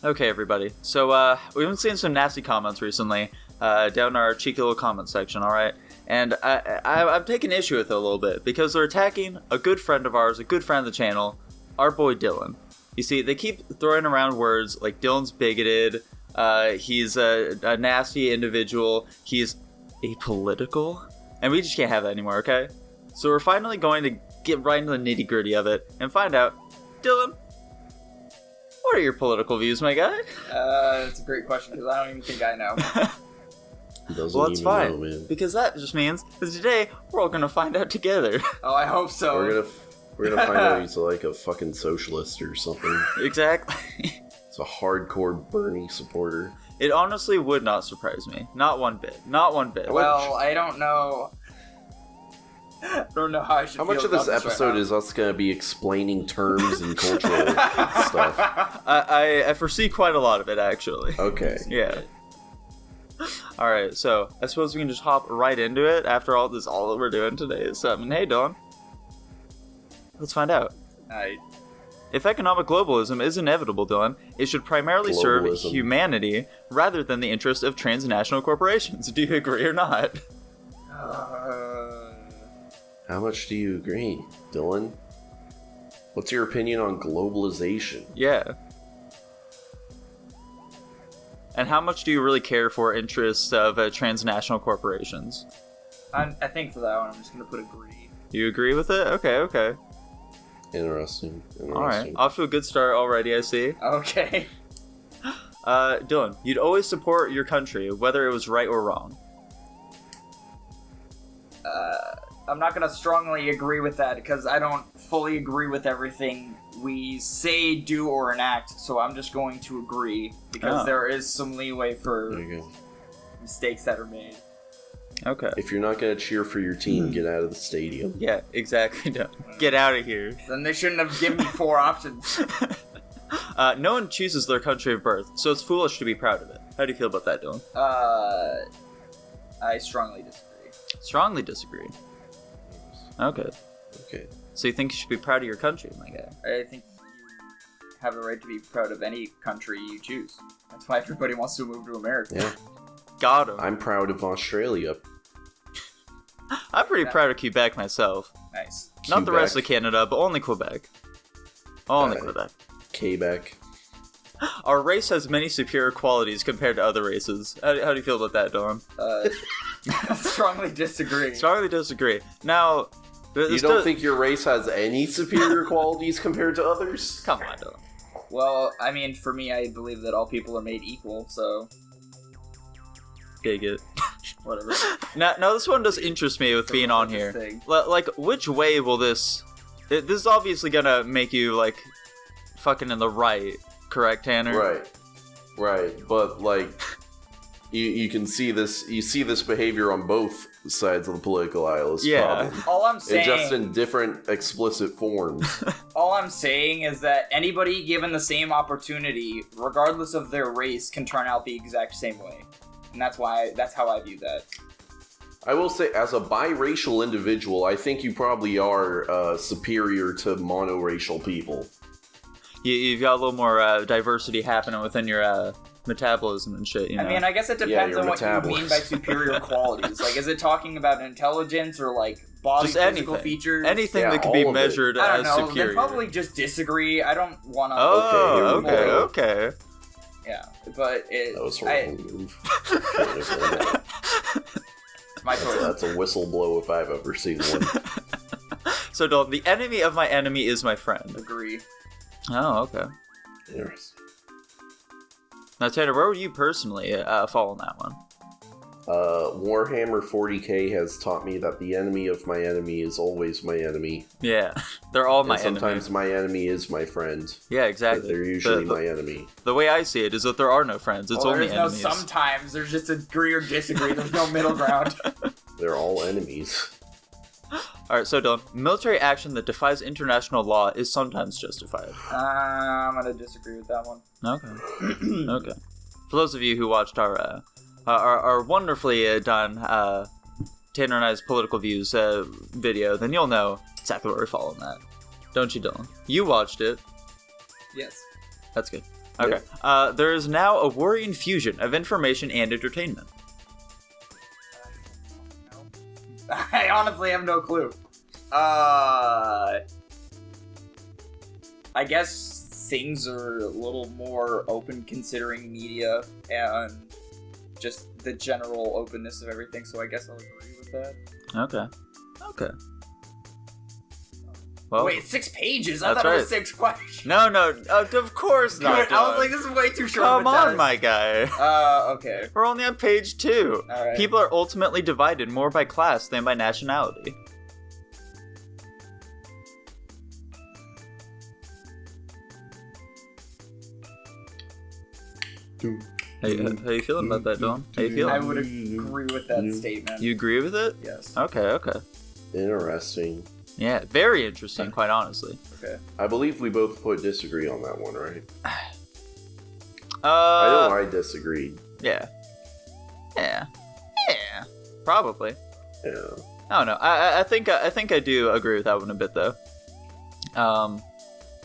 Okay, everybody. So, we've been seeing some nasty comments recently, down our cheeky little comment section, alright? And I've taken issue with it a little bit, because they're attacking a good friend of ours, a good friend of the channel, our boy Dylan. You see, they keep throwing around words like Dylan's bigoted, he's a nasty individual, he's apolitical, and we just can't have that anymore, okay? So we're finally going to get right into the nitty-gritty of it, and find out, Dylan, what are your political views, my guy? It's a great question, because I don't even think I know. Well, that's fine, because that just means that today we're all gonna find out together. Oh, I hope so. We're gonna find out he's like a fucking socialist or something. Exactly. It's a hardcore Bernie supporter. It honestly would not surprise me. Not one bit. Not one bit. Well, I don't know. I don't know how I should How feel much of this about episode right is us gonna be explaining terms and cultural stuff? I foresee quite a lot of it, actually. Okay. Yeah. Alright, so I suppose we can just hop right into it. After all, this is all that we're doing today. So, hey, Dylan. Let's find out. If economic globalism is inevitable, Dylan, it should primarily serve humanity rather than the interests of transnational corporations. Do you agree or not? How much do you agree, Dylan? What's your opinion on globalization? Yeah. And how much do you really care for interests of transnational corporations? I think for that one, I'm just going to put agree. You agree with it? Okay. Interesting. Alright, off to a good start already, I see. Okay. Dylan, you'd always support your country, whether it was right or wrong. I'm not going to strongly agree with that, because I don't fully agree with everything we say, do, or enact, so I'm just going to agree, because there is some leeway for mistakes that are made. Okay. If you're not going to cheer for your team, get out of the stadium. Yeah, exactly. No. Get out of here. Then they shouldn't have given me 4 options. No one chooses their country of birth, so it's foolish to be proud of it. How do you feel about that, Dylan? I strongly disagree. Strongly disagree. Okay. So you think you should be proud of your country, my guy? I think you have the right to be proud of any country you choose. That's why everybody wants to move to America. Yeah. Got him. I'm proud of Australia. I'm pretty proud of Quebec myself. Nice. Not the rest of Canada, but only Quebec. Only Quebec. Quebec. Our race has many superior qualities compared to other races. How do you feel about that, Dylan? Strongly disagree. Strongly disagree. Now, you don't think your race has any superior qualities compared to others? Come on, Dylan. Well, I mean, for me, I believe that all people are made equal, so... Bigot. Whatever. Now, this one does interest me with being on here. Like, which way will this... This is obviously gonna make you, like, fucking in the right, correct, Tanner? Right. But, like, you can see this... You see this behavior on both sides of the political aisle. Problem. All I'm saying... Just in different explicit forms. All I'm saying is that anybody given the same opportunity, regardless of their race, can turn out the exact same way. And that's how I view that. I will say, as a biracial individual, I think you probably are superior to monoracial people. You've got a little more diversity happening within your metabolism and shit, you know? I mean, I guess it depends on what you mean by superior qualities. Like, is it talking about intelligence or, like, body physical features? Anything that can be measured as superior. I don't know, then probably just disagree. I don't want to... Okay. Yeah, but that was a wrong move. It's my choice. That's a whistle blow if I've ever seen one. So, Dalton, the enemy of my enemy is my friend. Agree. Oh, okay. Yes. Now, Tanner, where would you personally fall on that one? Warhammer 40k has taught me that the enemy of my enemy is always my enemy. Yeah, they're all my enemy. Sometimes my enemy is my friend. Yeah, exactly. But they're usually my enemy. The way I see it is that there are no friends. It's only enemies. There's no sometimes. There's just agree or disagree. There's no middle ground. They're all enemies. Alright, so Dylan, military action that defies international law is sometimes justified. I'm gonna disagree with that one. Okay. Okay. For those of you who watched our wonderfully done Tanner and I's political views video, then you'll know exactly where we fall on that. Don't you, Dylan? You watched it. Yes. That's good. Okay. There is now a worrying fusion of information and entertainment. I honestly have no clue. I guess things are a little more open considering media and just the general openness of everything, so I guess I'll agree with that. Okay. Well, wait, 6 pages? I that's thought it right. was 6 questions. No, of course not. I was like, this is way too short Come of a on, test. my guy. Okay. We're only on page 2. Alright. People are ultimately divided more by class than by nationality. How you feeling about that, Dylan? How you feeling? I would agree with that statement. You agree with it? Yes. Okay. Interesting. Yeah, very interesting, quite honestly. Okay. I believe we both put disagree on that one, right? I know I disagreed. Yeah. Probably. Yeah. I don't know. I think I do agree with that one a bit though.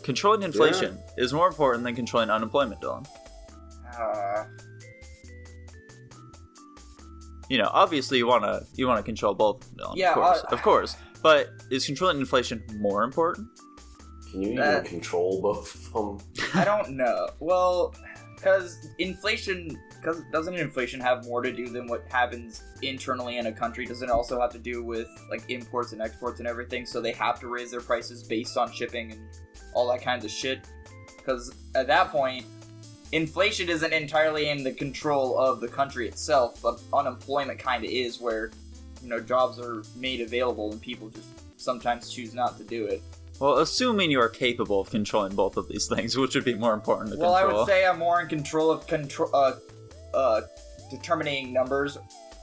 Controlling inflation is more important than controlling unemployment, Dylan. You know, obviously you wanna control both, Dylan. Yeah, of course. But is controlling inflation more important? Can you even control both of them? I don't know. Well, because doesn't inflation have more to do than what happens internally in a country? Doesn't it also have to do with like imports and exports and everything? So they have to raise their prices based on shipping and all that kinds of shit. Because at that point, inflation isn't entirely in the control of the country itself, but unemployment kind of is, where jobs are made available and people just sometimes choose not to do it. Well, assuming you are capable of controlling both of these things, which would be more important to control? Well, I would say I'm more in control of determining numbers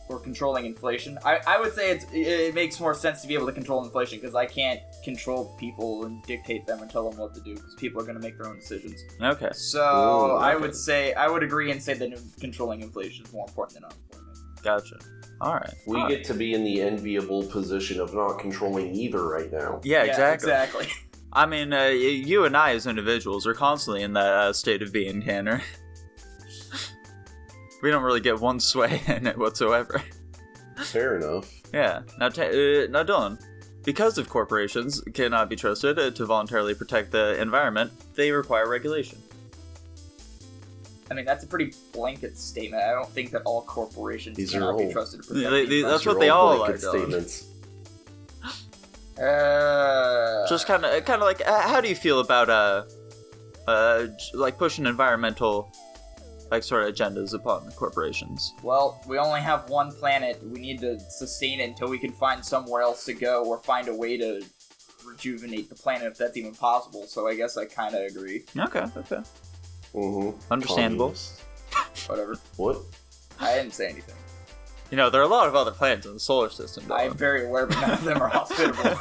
or controlling inflation. I would say it makes more sense to be able to control inflation, because I can't control people and dictate them and tell them what to do, because people are going to make their own decisions. Okay. So I would agree and say that controlling inflation is more important than unemployment. Gotcha. All right. We get to be in the enviable position of not controlling either right now. Yeah, exactly. Exactly. I mean, you and I as individuals are constantly in that state of being, Tanner. We don't really get one sway in it whatsoever. Fair enough. Yeah. Now, Dylan, because of corporations cannot be trusted to voluntarily protect the environment, they require regulation. I mean, that's a pretty blanket statement. I don't think that all corporations cannot be trusted to protect the environment. That's what they all are, statements. Just kind of like, how do you feel about like pushing environmental like sort of agendas upon corporations? Well, we only have one planet. We need to sustain it until we can find somewhere else to go, or find a way to rejuvenate the planet, if that's even possible. So I guess I kind of agree. Okay. Mm-hmm. Understandable. Communist. Whatever. What? I didn't say anything. There are a lot of other planets in the solar system, though. I'm very aware, but none of them are hospitable.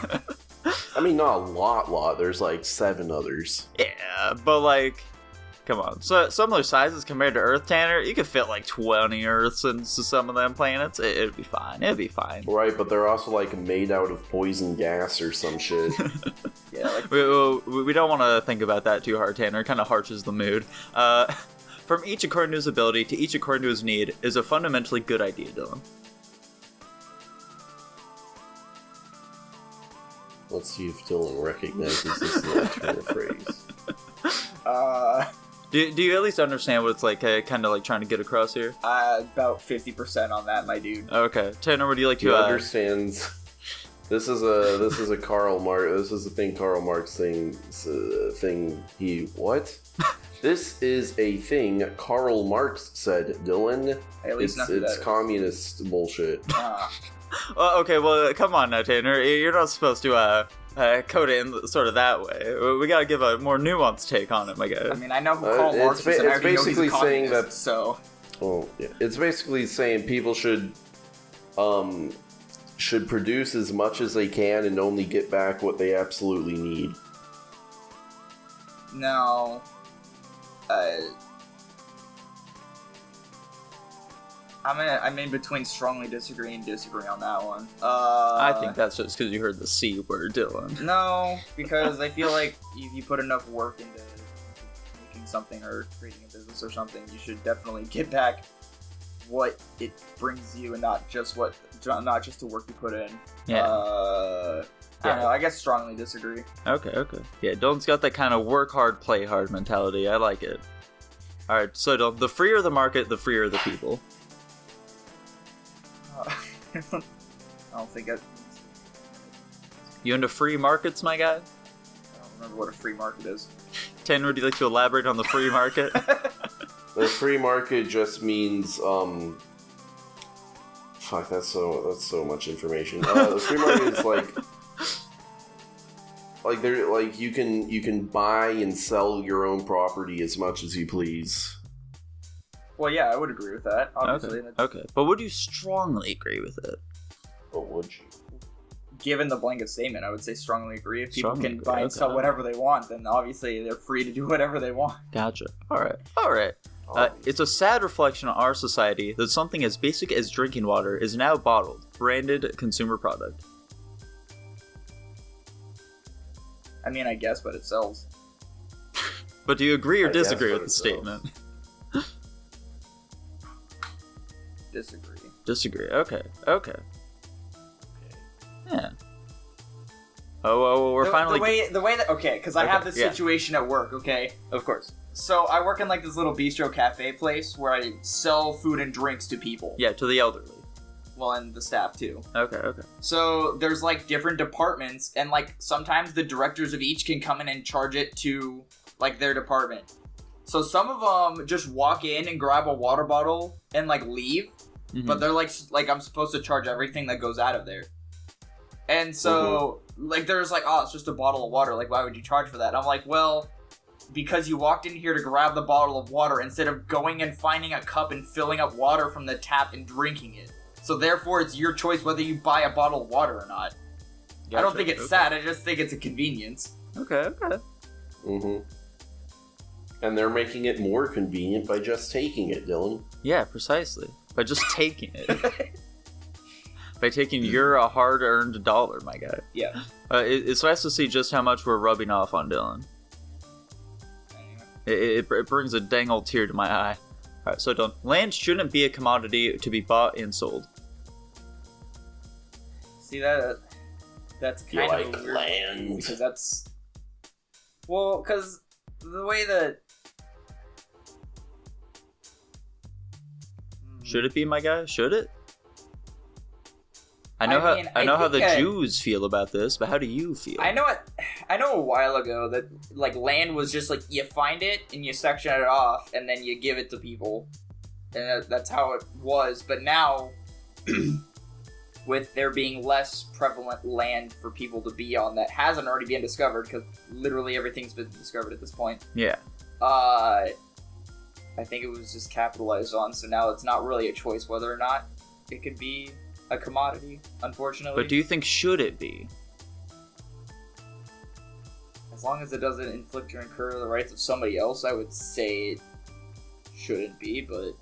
I mean, not a lot. There's like 7 others. Yeah, but like, come on. So some of their sizes compared to Earth, Tanner, you could fit like 20 Earths into some of them planets. It'd be fine. Right, but they're also like made out of poison gas or some shit. Yeah, like we don't want to think about that too hard, Tanner. It kind of harshes the mood. From each according to his ability to each according to his need is a fundamentally good idea, Dylan. Let's see if Dylan recognizes this turn of phrase. Do you at least understand what it's like, kind of like trying to get across here? about 50% on that, my dude. Okay, Tanner, would you like to? He understands. This is a Karl Marx. This is a thing Karl Marx thing. What? This is a thing Karl Marx said, Dylan. At least it's communist bullshit. Okay, well, come on now, Tanner. You're not supposed to code it in sort of that way. We gotta give a more nuanced take on it, my guy. I mean, I know who Karl Marx is, and I already know he's a saying communist, that. so. Well, yeah, it's basically saying people should produce as much as they can and only get back what they absolutely need. No. I'm in between strongly disagree and disagree on that one. I think that's just because you heard the C word, Dylan. No, because I feel like if you put enough work into making something or creating a business or something, you should definitely get back what it brings you and not just the work you put in. Yeah. I don't know. I guess strongly disagree. Okay. Yeah, Dylan's got that kind of work hard, play hard mentality. I like it. All right, so Dylan, the freer the market, the freer the people. I don't think I... You into free markets, my guy? I don't remember what a free market is. Tanner, would you like to elaborate on the free market? The free market just means fuck, that's so much information. The free market is like you can buy and sell your own property as much as you please. Well, yeah, I would agree with that. Obviously, Okay. But would you strongly agree with it? Or would you? Given the blanket statement, I would say strongly agree. If people can buy and okay. sell whatever they want, then obviously they're free to do whatever they want. Gotcha. All right. It's a sad reflection on our society that something as basic as drinking water is now bottled, branded consumer product. I mean, I guess, but it sells. But do you agree or I guess, disagree but with the it sells. statement? Disagree. Disagree. Okay. Yeah. Oh, we're finally... The way that... Okay, because I have this yeah. situation at work, okay? Of course. So, I work in, like, this little bistro cafe place where I sell food and drinks to people. Yeah, to the elderly. Well, and the staff, too. Okay. So, there's, like, different departments, and, like, sometimes the directors of each can come in and charge it to, like, their department. So, some of them just walk in and grab a water bottle and, like, leave. Mm-hmm. But they're, like, I'm supposed to charge everything that goes out of there. And so, like, there's like, oh, it's just a bottle of water. Like, why would you charge for that? And I'm like, well, because you walked in here to grab the bottle of water instead of going and finding a cup and filling up water from the tap and drinking it. So, therefore, it's your choice whether you buy a bottle of water or not. Gotcha. I don't think it's sad. I just think it's a convenience. Okay. And they're making it more convenient by just taking it, Dylan. Yeah, precisely. By just taking it. By taking your hard-earned dollar, my guy. Yeah. It's nice to see just how much we're rubbing off on Dylan. It brings a dang old tear to my eye. Alright, so Dylan, land shouldn't be a commodity to be bought and sold. See, that's kind of like weird. Land. Because that's... Well, because the way that... Should it be, my guy? Should it? I know how the Jews feel about this, but how do you feel? I know a while ago that like land was just like you find it and you section it off and then you give it to people, and that's how it was. But now, with there being less prevalent land for people to be on that hasn't already been discovered, because literally everything's been discovered at this point. Yeah. I think it was just capitalized on, so now it's not really a choice whether or not it could be a commodity, unfortunately. But do you think should it be? As long as it doesn't inflict or incur the rights of somebody else, I would say it shouldn't be, but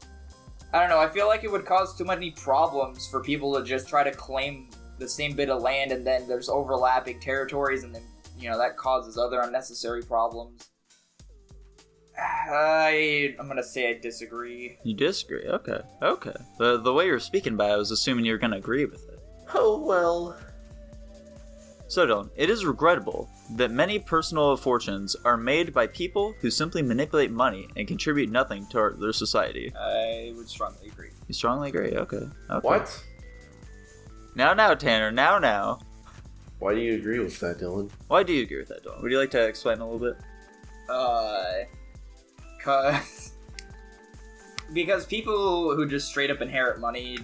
I don't know, I feel like it would cause too many problems for people to just try to claim the same bit of land, and then there's overlapping territories, and then, that causes other unnecessary problems. I'm gonna say I disagree. You disagree? Okay. The way you're speaking by it, I was assuming you were gonna agree with it. Oh, well. So Dylan, it is regrettable that many personal fortunes are made by people who simply manipulate money and contribute nothing to their society. I would strongly agree. You strongly agree? Okay. What? Now, Tanner, now. Why do you agree with that, Dylan? Why do you agree with that, Dylan? Would you like to explain a little bit? Because people who just straight up inherit money,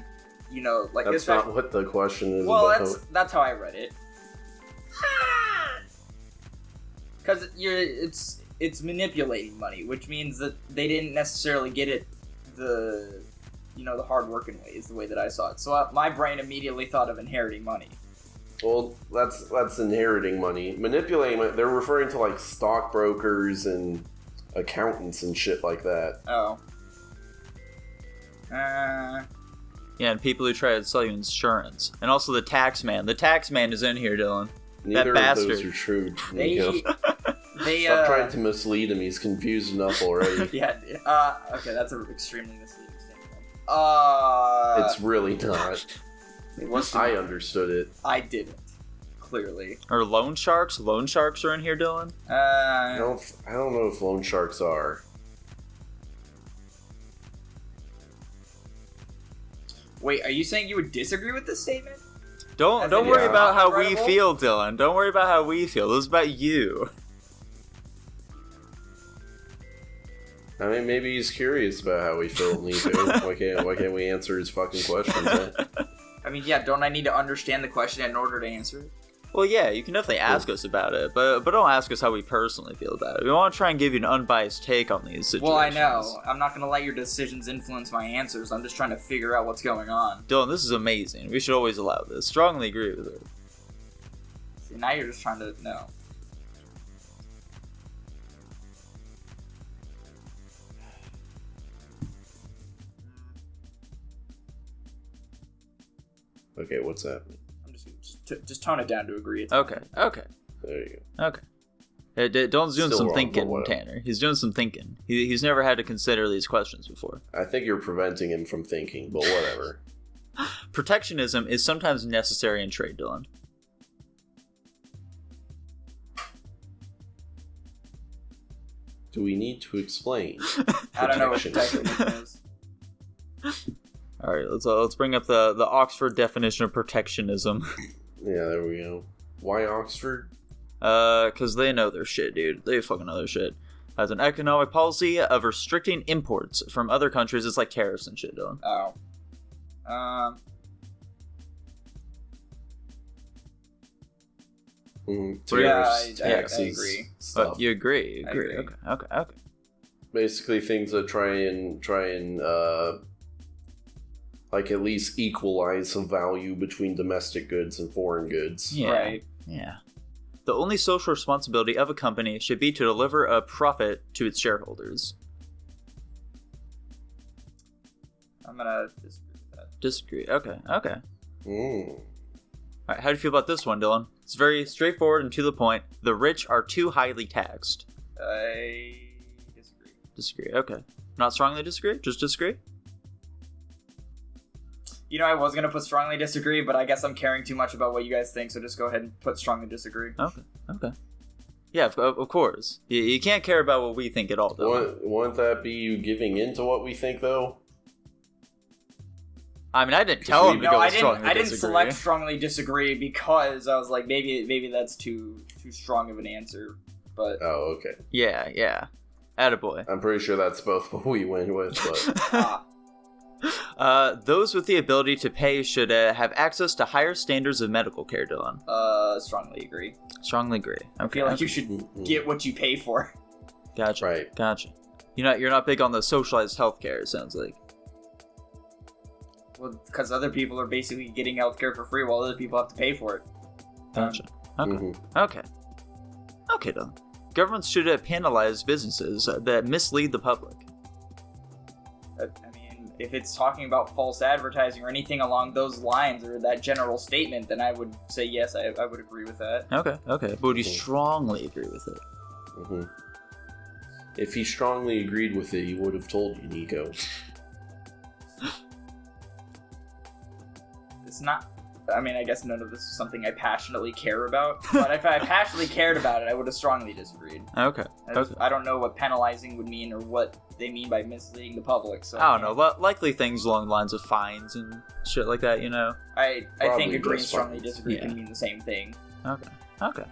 like that's not what the question is. Well, about. that's how I read it. Because it's manipulating money, which means that they didn't necessarily get it the hard working way is the way that I saw it. So my brain immediately thought of inheriting money. Well, that's inheriting money. Manipulating money, they're referring to like stockbrokers and accountants and shit like that. Oh. Yeah, and people who try to sell you insurance. And also the tax man. The tax man is in here, Dylan. Neither that of bastard. those are true. Stop trying to mislead him. He's confused enough already. Yeah. Okay, that's an extremely misleading statement. It's really not. It was. I understood it. I didn't. Clearly. Or loan sharks? Loan sharks are in here, Dylan? I don't know if loan sharks are. Wait, are you saying you would disagree with this statement? Don't worry about how we feel, Dylan. Don't worry about how we feel. This is about you. I mean, maybe he's curious about how we feel, Nico. Why can't we answer his fucking questions? Eh? I mean, yeah, don't I need to understand the question in order to answer it? Well, yeah, you can definitely ask us about it, but don't ask us how we personally feel about it. We want to try and give you an unbiased take on these situations. Well, I know. I'm not going to let your decisions influence my answers. I'm just trying to figure out what's going on. Dylan, this is amazing. We should always allow this. Strongly agree with it. See, now you're just trying to... No. Okay, what's happening? Just tone it down to agree. It's Okay. There you go. Okay. Dylan's doing Still some wrong, thinking, but whatever. Tanner. He's doing some thinking. He's never had to consider these questions before. I think you're preventing him from thinking, but whatever. Protectionism is sometimes necessary in trade, Dylan. Do we need to explain? I don't know what Protectionism. protectionism is. All right, let's bring up the Oxford definition of protectionism. Yeah, there we go. Why Oxford? Because they know their shit, dude. They fucking know their shit. As an economic policy of restricting imports from other countries, it's like tariffs and shit, Dylan. Oh. Tariffs, I taxes, agree. stuff. You agree? You I agree? agree. Okay. Basically, things that try and like at least equalize the value between domestic goods and foreign goods. Yeah. Right. Yeah. The only social responsibility of a company should be to deliver a profit to its shareholders. I'm gonna disagree with that. Disagree. Okay. Mm. Alright, how do you feel about this one, Dylan? It's very straightforward and to the point. The rich are too highly taxed. I disagree. Disagree. Okay. Not strongly disagree? Just disagree? You know, I was gonna put strongly disagree, but I guess I'm caring too much about what you guys think, so just go ahead and put strongly disagree. Okay. Yeah, of course. You can't care about what we think at all, Dylan. Wouldn't that be you giving in to what we think, though? I mean, I didn't tell him to No, go I with strongly didn't disagree. select strongly disagree because I was like, maybe that's too strong of an answer. But Oh, okay. Yeah. Attaboy. I'm pretty sure that's both what we went with, but Those with the ability to pay should have access to higher standards of medical care, Dylan. strongly agree. Strongly agree. I feel like you should get what you pay for. Gotcha. Right. Gotcha. You're not big on the socialized healthcare, it sounds like. Well, because other people are basically getting healthcare for free while other people have to pay for it. Gotcha. Okay. Mhm. Okay, Dylan. Governments should penalize businesses that mislead the public. I mean, if it's talking about false advertising or anything along those lines or that general statement, then I would say yes, I would agree with that. Okay. But would you strongly agree with it? Mm-hmm. If he strongly agreed with it, he would have told you, Nico. It's not... I mean, I guess none of this is something I passionately care about, but if I passionately cared about it, I would have strongly disagreed. Okay. I don't know what penalizing would mean or what they mean by misleading the public, so... I don't know. Likely things along the lines of fines and shit like that, you know? I think Probably agree and just strongly fines. disagree Yeah. can mean the same thing. Okay.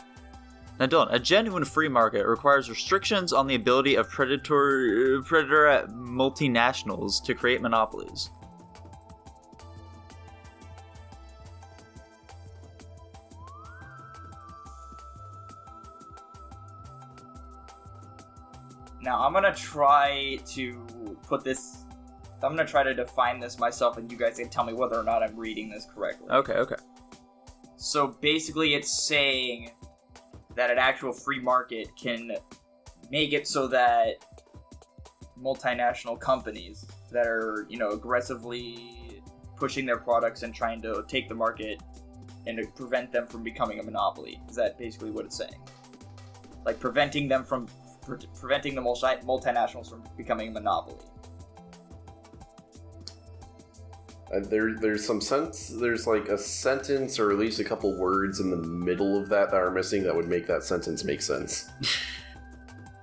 Now, Dylan, a genuine free market requires restrictions on the ability of predator multinationals to create monopolies. Now, I'm gonna try to define this myself, and you guys can tell me whether or not I'm reading this correctly. Okay. So basically, it's saying that an actual free market can make it so that multinational companies that are, aggressively pushing their products and trying to take the market and to prevent them from becoming a monopoly. Is that basically what it's saying? like preventing the multinationals from becoming a monopoly. There's some sense. There's like a sentence, or at least a couple words in the middle of that are missing that would make that sentence make sense.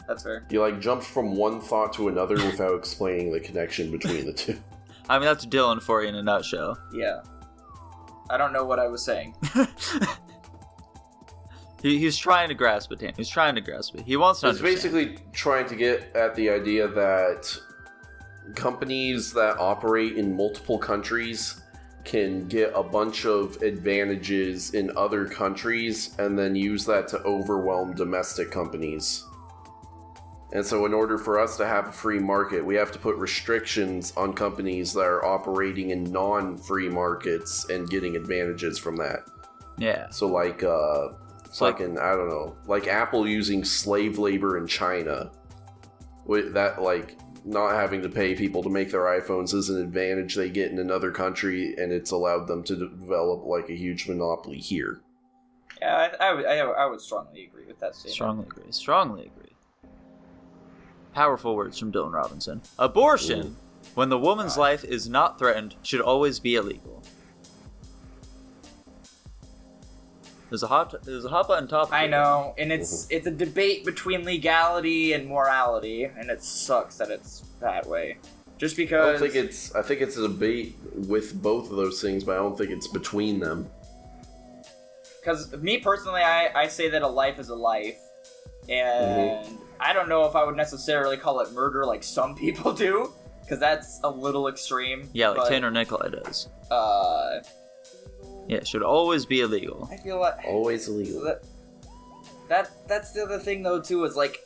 That's fair. You like jumped from one thought to another without explaining the connection between the two. I mean, that's Dylan for you in a nutshell. Yeah. I don't know what I was saying. He's trying to grasp it, He's trying to grasp it. He wants to understand. It's basically trying to get at the idea that companies that operate in multiple countries can get a bunch of advantages in other countries and then use that to overwhelm domestic companies. And so in order for us to have a free market, we have to put restrictions on companies that are operating in non-free markets and getting advantages from that. Yeah. So like, fucking, I don't know, like Apple using slave labor in China. With that, like, not having to pay people to make their iPhones is an advantage they get in another country, and it's allowed them to develop like a huge monopoly here. Yeah, I would strongly agree with that statement. Strongly agree. Powerful words from Dylan Robinson. Abortion, when the woman's life is not threatened, should always be illegal. There's a hot button topic. I know, and it's a debate between legality and morality, and it sucks that it's that way. Just because I think it's a debate with both of those things, but I don't think it's between them. Because me personally, I say that a life is a life, and I don't know if I would necessarily call it murder like some people do, because that's a little extreme. Yeah, like Tanner Nikolai does. Yeah, it should always be illegal. I feel like always illegal. So that's the other thing though too, is like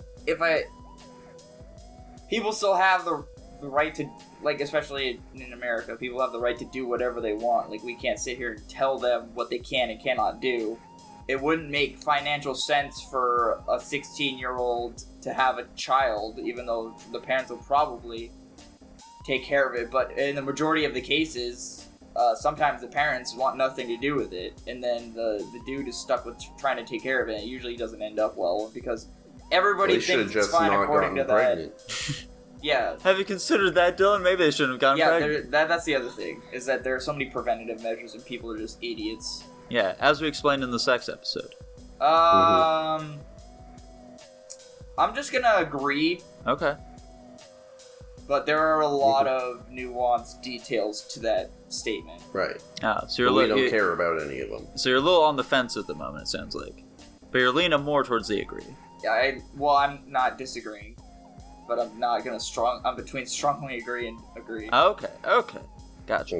people still have the right to, like, especially in America, people have the right to do whatever they want. Like, we can't sit here and tell them what they can and cannot do. It wouldn't make financial sense for a 16-year-old to have a child, even though the parents will probably take care of it. But in the majority of the cases, sometimes the parents want nothing to do with it, and then the dude is stuck with trying to take care of it. It usually doesn't end up well because everybody thinks it's fine according to that. Yeah. Have you considered that, Dylan? Maybe they shouldn't have gotten pregnant. Yeah, that's the other thing, is that there are so many preventative measures and people are just idiots. Yeah, as we explained in the sex episode. I'm just gonna agree. Okay. But there are a lot of nuanced details to that statement. Right. So we don't care about any of them. So you're a little on the fence at the moment, it sounds like. But you're leaning more towards the agree. Yeah, I'm not disagreeing. But I'm not gonna I'm between strongly agree and agree. Okay. Gotcha.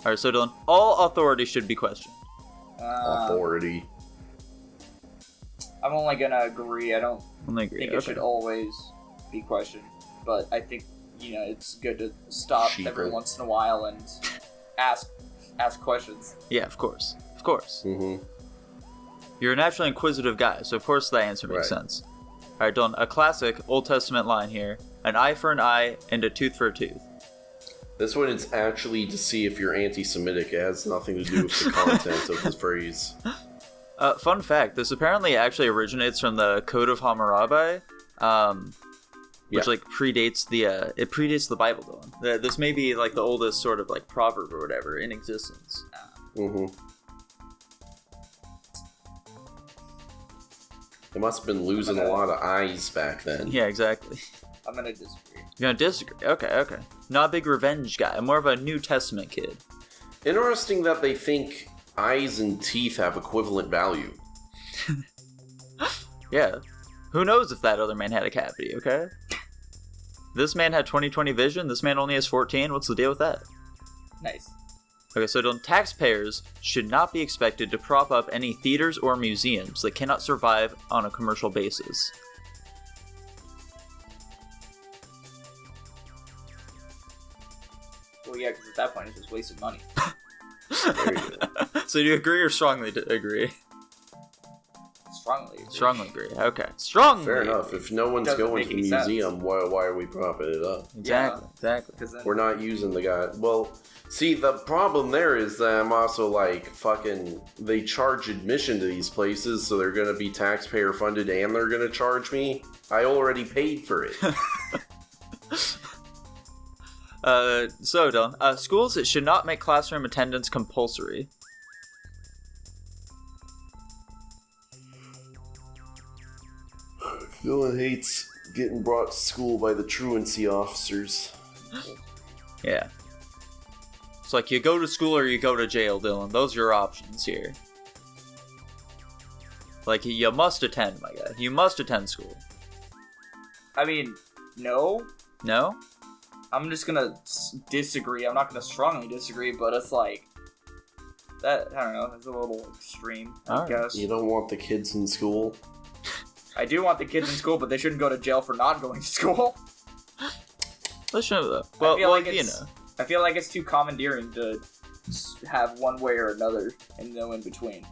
Alright, so Dylan, all authority should be questioned. Authority. I'm only gonna agree. I don't think it should always be questioned. But I think, it's good to stop every once in a while and ask questions. Yeah, of course. You're a naturally inquisitive guy, so of course that answer makes sense. Alright, Dylan, a classic Old Testament line here. An eye for an eye and a tooth for a tooth. This one is actually to see if you're anti-Semitic. It has nothing to do with the content of the phrase. Fun fact, this apparently actually originates from the Code of Hammurabi, which predates the Bible, Dylan. This may be like the oldest sort of like proverb or whatever in existence. They must have been losing a lot of eyes back then. Yeah, exactly. I'm gonna disagree. You're gonna disagree? Okay. Not a big revenge guy. More of a New Testament kid. Interesting that they think eyes and teeth have equivalent value. Yeah. Who knows if that other man had a cavity, okay? This man had 20/20 vision. This man only has 14. What's the deal with that? Nice. Okay, so taxpayers should not be expected to prop up any theaters or museums that cannot survive on a commercial basis. Well, yeah, because at that point it's just wasted money. So do you agree or strongly agree? Strongly agree. Okay. Strongly. Fair enough. If no one's going to the museum, why are we propping it up? Exactly. We're not using the guy. Well, See, the problem there is that I'm also like, fucking, they charge admission to these places, so they're gonna be taxpayer funded and they're gonna charge me. I already paid for it. So Dylan, schools should not make classroom attendance compulsory. Dylan hates getting brought to school by the truancy officers. Yeah. It's like you go to school or you go to jail, Dylan. Those are your options here. Like, you must attend, my guy. You must attend school. I mean, no. No? I'm just gonna disagree. I'm not gonna strongly disagree, but it's like that. I don't know. It's a little extreme, I guess. You don't want the kids in school? I do want the kids in school, but they shouldn't go to jail for not going to school. Let's show that. Well, you know. I feel like it's too commandeering to have one way or another and no in between.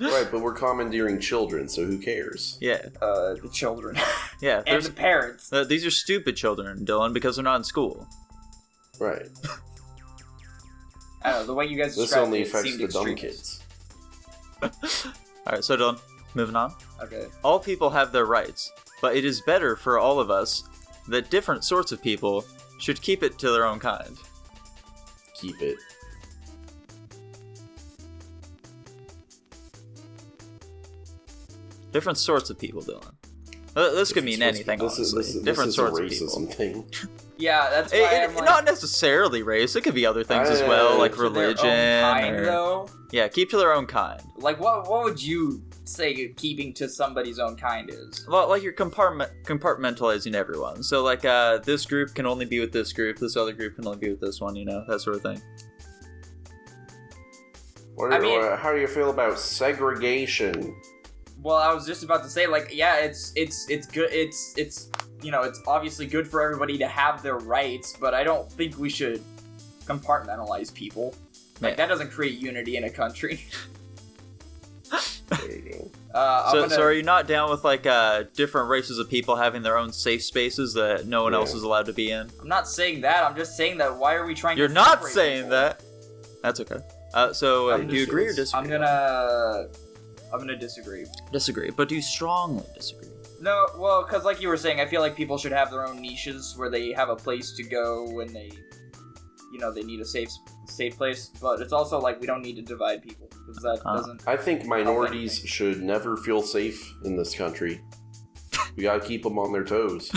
Right, but we're commandeering children, so who cares? Yeah. The children. Yeah. And the parents. These are stupid children, Dylan, because they're not in school. Right. I don't know, the way you guys This described only it affects seemed the dumb extremist. kids. Alright, so Dylan, moving on. Okay. All people have their rights, but it is better for all of us that different sorts of people should keep it to their own kind. Keep it. Different sorts of people, Dylan. This could mean anything, honestly. Different sorts of people. Racism thing. Yeah, that's why I'm like... Not necessarily race. It could be other things as well, like religion. To their own kind, though? Yeah, keep to their own kind. Like, what would you say keeping to somebody's own kind is? Well, like you're compartmentalizing everyone. So, like, this group can only be with this group, this other group can only be with this one, you know, that sort of thing. How do you feel about segregation? Well, I was just about to say, like, yeah, it's good. It's you know, it's obviously good for everybody to have their rights, but I don't think we should compartmentalize people. Like, that doesn't create unity in a country. There you go. So are you not down with, like, different races of people having their own safe spaces that no one else is allowed to be in? I'm not saying that. I'm just saying that why are we trying You're to not separate saying people? that. That's okay. Do you agree or disagree? I'm gonna disagree. Disagree, but do you strongly disagree? No, well, because like you were saying, I feel like people should have their own niches where they have a place to go when they, you know, they need a safe place. But it's also like we don't need to divide people because that doesn't. I think minorities should never feel safe in this country. We gotta keep them on their toes.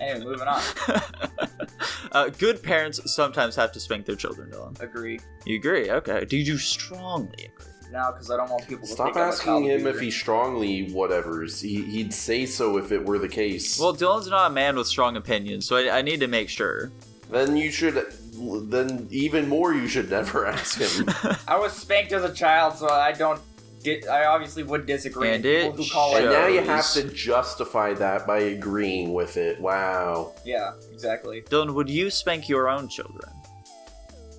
Anyway, moving on. Good parents sometimes have to spank their children, Dylan. Agree. You agree? Okay. Do you strongly agree? No, because I don't want people to Stop think asking him if he strongly whatevers. He'd say so if it were the case. Well, Dylan's not a man with strong opinions, so I need to make sure. Then even more you should never ask him. I was spanked as a child, so I obviously would disagree. And now you have to justify that by agreeing with it. Wow. Yeah, exactly. Dylan, would you spank your own children?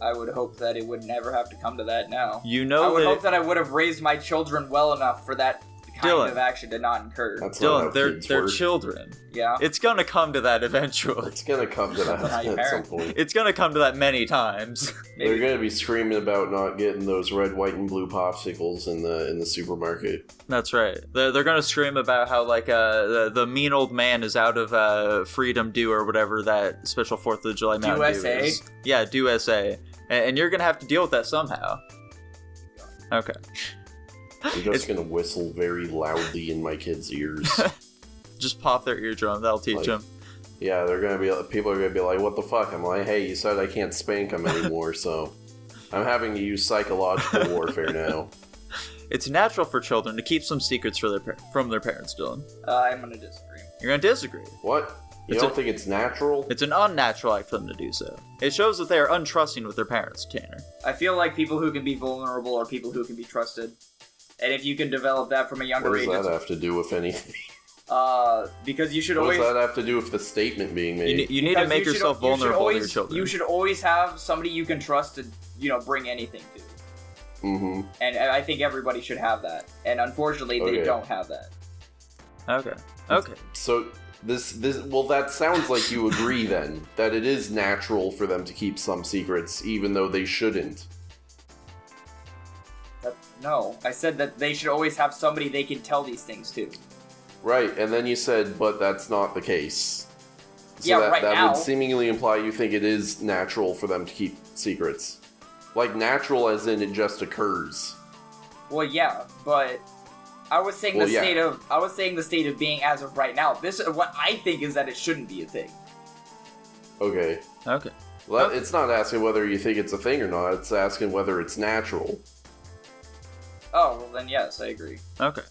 I would hope that it would never have to come to that now. You know, I would hope that I would have raised my children well enough for that kind of action to not incur. That's Dylan, they're children. Yeah. It's gonna come to that eventually. It's gonna come to that at some point. It's gonna come to that many times. They're gonna be screaming about not getting those red, white, and blue popsicles in the supermarket. That's right. They're gonna scream about how, like, the mean old man is out of Freedom Dew or whatever that special 4th of July Mountain Dew is. Yeah, Dew SA. And you're gonna have to deal with that somehow. Okay. I'm just gonna whistle very loudly in my kids' ears. Just pop their eardrum. That'll teach them. Yeah, people are gonna be like, "What the fuck?" I'm like, "Hey, you said I can't spank them anymore, so I'm having to use psychological warfare now." It's natural for children to keep some secrets from their parents, Dylan. I'm gonna disagree. You're gonna disagree. What? You don't think it's natural? It's an unnatural act for them to do so. It shows that they are untrusting with their parents, Tanner. I feel like people who can be vulnerable are people who can be trusted. And if you can develop that from a younger age... What does that have to do with anything? Because you should what always... What does that have to do with the statement being made? You need to make yourself vulnerable to your children. You should always have somebody you can trust to, bring anything to. Mm-hmm. And I think everybody should have that. And unfortunately, they don't have that. Okay. So... Well, that sounds like you agree then that it is natural for them to keep some secrets, even though they shouldn't. No, I said that they should always have somebody they can tell these things to. Right, and then you said, but that's not the case. So Yeah, that, right that now. would seemingly imply you think it is natural for them to keep secrets. Like, natural as in it just occurs. Well, yeah, but I was saying the state of being as of right now. This what I think is that it shouldn't be a thing. Okay. Okay. Well, it's not asking whether you think it's a thing or not, it's asking whether it's natural. Oh, well then yes, I agree. Okay.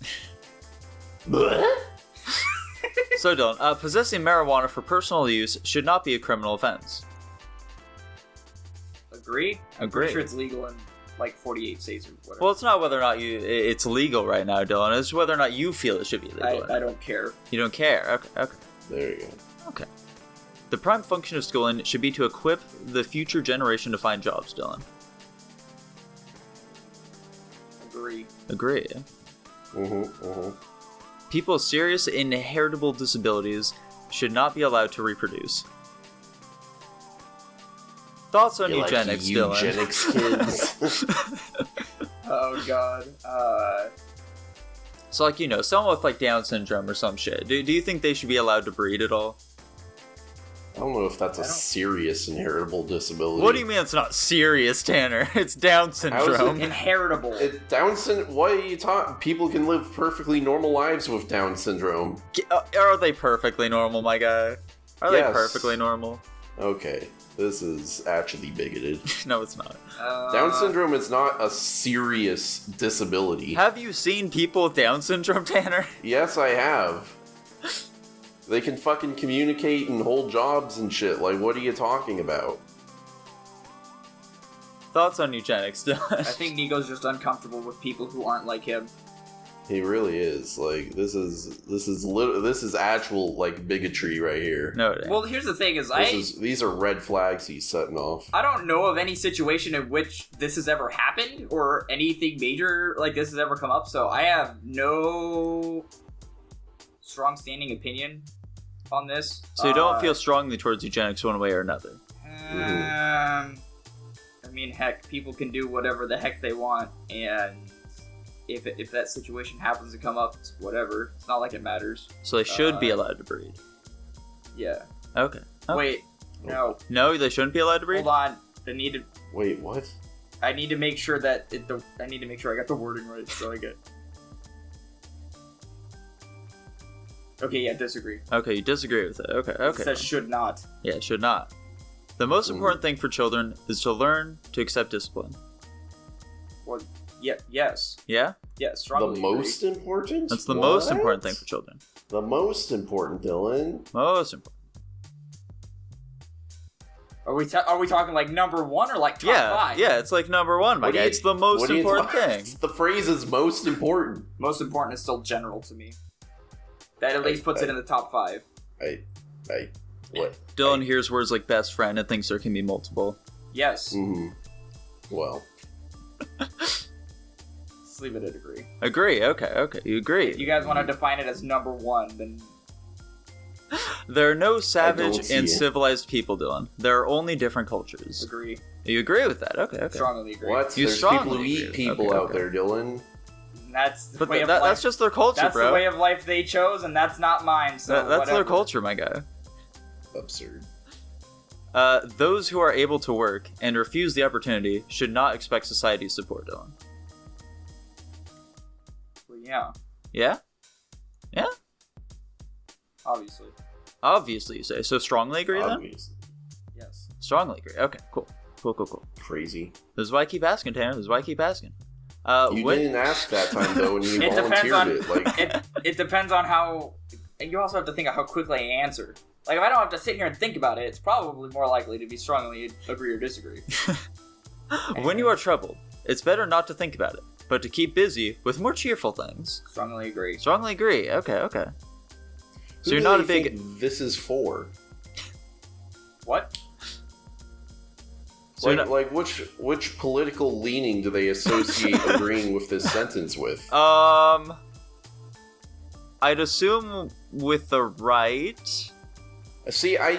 So, Dylan, possessing marijuana for personal use should not be a criminal offense. Agree? I'm pretty sure it's legal in like 48 states or whatever. Well, it's not whether or not it's legal right now, Dylan. It's whether or not you feel it should be legal. I don't care. You don't care. Okay. There you go. Okay. The prime function of schooling should be to equip the future generation to find jobs, Dylan. Agree. People with serious inheritable disabilities should not be allowed to reproduce. Thoughts on eugenics, Dylan? Eugenics kids. Oh god. So, like, someone with, like, Down syndrome or some shit. Do you think they should be allowed to breed at all? I don't know if that's a serious inheritable disability. What do you mean it's not serious, Tanner? It's Down syndrome. Inheritable. Down syndrome? What are you talking? People can live perfectly normal lives with Down syndrome. Are they perfectly normal, my guy? Are they Yes. perfectly normal? Okay, this is actually bigoted. No, it's not. Down syndrome is not a serious disability. Have you seen people with Down syndrome, Tanner? Yes, I have. They can fucking communicate and hold jobs and shit. Like, what are you talking about? Thoughts on eugenics, Dylan? I think Nico's just uncomfortable with people who aren't like him. He really is. Like, this is actual, like, bigotry right here. No, it ain't. Well, here's the thing: These are red flags he's setting off. I don't know of any situation in which this has ever happened or anything major like this has ever come up. So I have no strong standing opinion on this. So you don't feel strongly towards eugenics one way or another? I mean, heck, people can do whatever the heck they want, and if that situation happens to come up, it's whatever. It's not like it matters. So they should be allowed to breed? Yeah. Okay. Wait, no. No, they shouldn't be allowed to breed? Hold on. Wait, what? I need to make sure that I need to make sure I got the wording right so I get. Okay, yeah, disagree. Okay, you disagree with it. Okay. It says should not. Yeah, it should not. The most important thing for children is to learn to accept discipline. Well, yes. Yeah? Yes, strongly The most important? That's the most important thing for children. The most important, Dylan. Most important. Are we talking like number one or like top five? Yeah, it's like number one, my guy. It's the most important thing. The phrase is most important. Most important is still general to me. That at least puts it in the top five. What? Dylan hears words like best friend and thinks there can be multiple. Yes. Mm-hmm. Well. Let's leave it at agree. Agree, okay, you agree. If you guys want to define it as number one, then... There are no savage and civilized people, Dylan. There are only different cultures. Agree. You agree with that? Okay. Strongly agree. What? There's people who eat people out there, Dylan. That's the way of life. That's just their culture, that's bro. That's the way of life they chose, and that's not mine, so that's whatever. their culture, my guy. Absurd. Those who are able to work and refuse the opportunity should not expect society's support, Dylan. Well, yeah. Yeah? Yeah? Obviously, you say. So strongly agree, Obviously. then? Yes. Strongly agree. Okay, cool. Crazy. This is why I keep asking, Tanner. You didn't ask that time, though, and you volunteered it. Like... it depends on how... And you also have to think of how quickly I answer. Like, if I don't have to sit here and think about it, it's probably more likely to be strongly agree or disagree. When you are troubled, it's better not to think about it, but to keep busy with more cheerful things. Strongly agree. Strongly agree. Okay. So Who you're do not they a big... think this is for? What? So like which political leaning do they associate agreeing with this sentence with? I'd assume with the right. See, I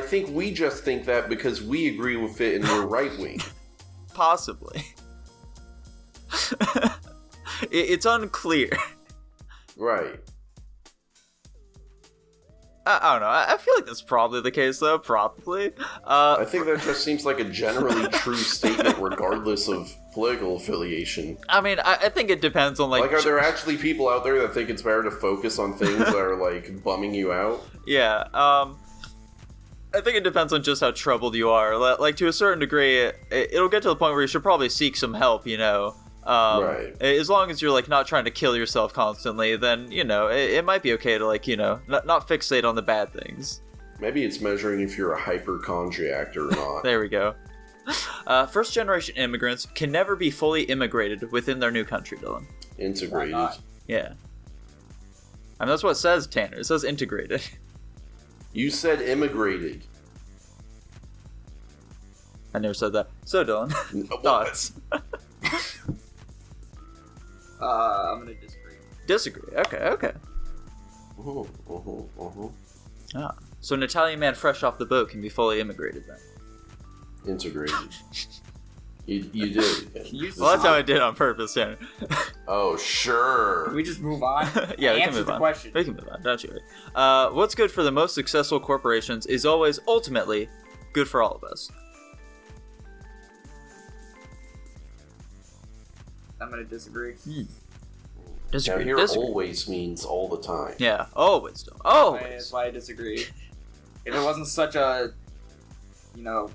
think we just think that because we agree with it and we're right wing. Possibly. It's unclear. Right. I don't know. I feel like that's probably the case, though. Probably. I think that just seems like a generally true statement, regardless of political affiliation. I mean, I think it depends on, like... are there actually people out there that think it's better to focus on things that are, like, bumming you out? Yeah, I think it depends on just how troubled you are. Like, to a certain degree, it'll get to the point where you should probably seek some help, you know? Right. As long as you're, like, not trying to kill yourself constantly, then, you know, it might be okay to, like, you know, not fixate on the bad things. Maybe it's measuring if you're a hypochondriac or not. There we go. First-generation immigrants can never be fully immigrated within their new country, Dylan. Integrated. Yeah. I mean, that's what it says, Tanner. It says integrated. You said immigrated. I never said that. So, Dylan, thoughts? I'm gonna disagree. Disagree. Okay. Ah. So an Italian man fresh off the boat can be fully immigrated then. Integrated. You did. Well, that's how I did on purpose, Tanner. Oh, sure. Can we just move on? Yeah, we can Answer move the on. question. We can move on, don't you worry. What's good for the most successful corporations is always, ultimately, good for all of us. I'm gonna disagree. Disagree. Now here, Disagree. always means all the time. Yeah, always. That's Always. why I disagree. If it wasn't such a, you know,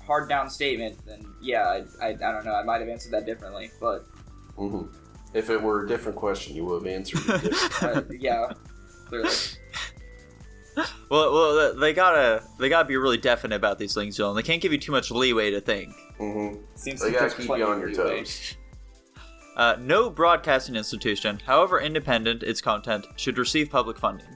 hard down statement, then yeah, I don't know. I might have answered that differently, but. Mm-hmm. If it were a different question, you would have answered it differently. Yeah, clearly. Well, they gotta be really definite about these things, Dylan. They can't give you too much leeway to think. Mm-hmm. Seems They like gotta there's keep plenty you of on your leeway. toes. No broadcasting institution, however independent its content, should receive public funding.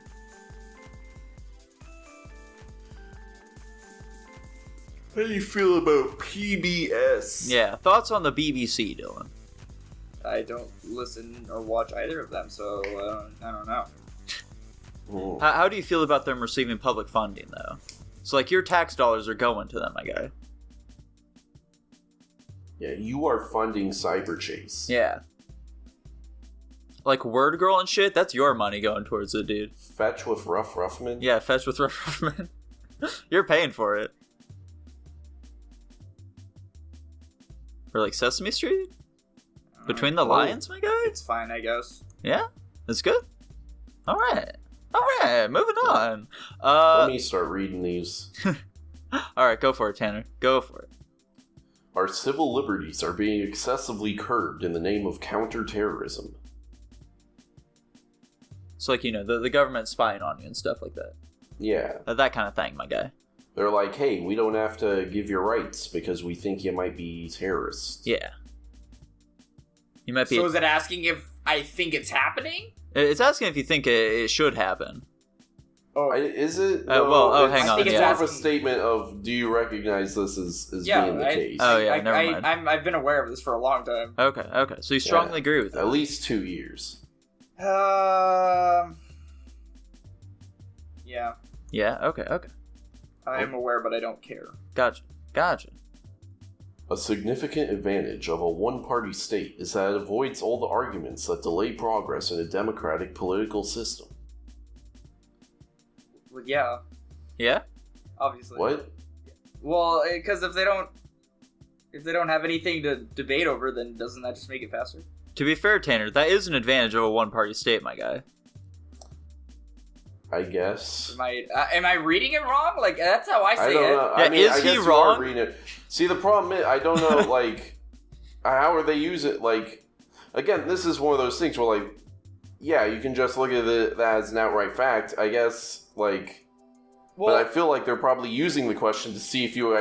How do you feel about PBS? Yeah, thoughts on the BBC, Dylan? I don't listen or watch either of them, so I don't know. Mm. How do you feel about them receiving public funding, though? So, like, your tax dollars are going to them, my guy. Yeah, you are funding Cyberchase. Yeah. Like, Word Girl and shit, that's your money going towards it, dude. Fetch with Rough Ruffman? Yeah, Fetch with Rough Ruffman. You're paying for it. Or, like, Sesame Street? Between the Lions, my guy? It's fine, I guess. Yeah? That's good? Alright, moving on. Let me start reading these. Alright, go for it, Tanner. Go for it. Our civil liberties are being excessively curbed in the name of counterterrorism. So, like, you know, the government spying on you and stuff like that. Yeah. That kind of thing, my guy. They're like, hey, we don't have to give you rights because we think you might be terrorists. Yeah. You might be... So is it asking if I think it's happening? It's asking if you think it should happen. Oh, Is it? Hang on. think it's It's more of a asking- statement of, do you recognize this as Yeah, being the case? Oh, yeah, never mind. I've been aware of this for a long time. Okay. So you strongly agree with that? At least 2 years. Yeah. Yeah, okay. I am aware, but I don't care. Gotcha. A significant advantage of a one-party state is that it avoids all the arguments that delay progress in a democratic political system. Well, yeah, Yeah? obviously. What? Well, because if they don't have anything to debate over, then doesn't that just make it faster? To be fair, Tanner, that is an advantage of a one-party state, my guy. I guess. Am I reading it wrong? Like, that's how I say I don't it. know. Yeah, I mean, is I he guess you wrong? are reading it. See, the problem is, I don't know, like, how are they use it? Like, again, this is one of those things where, like, yeah, you can just look at that as an outright fact, I guess, like, Well, but I feel like they're probably using the question to see if you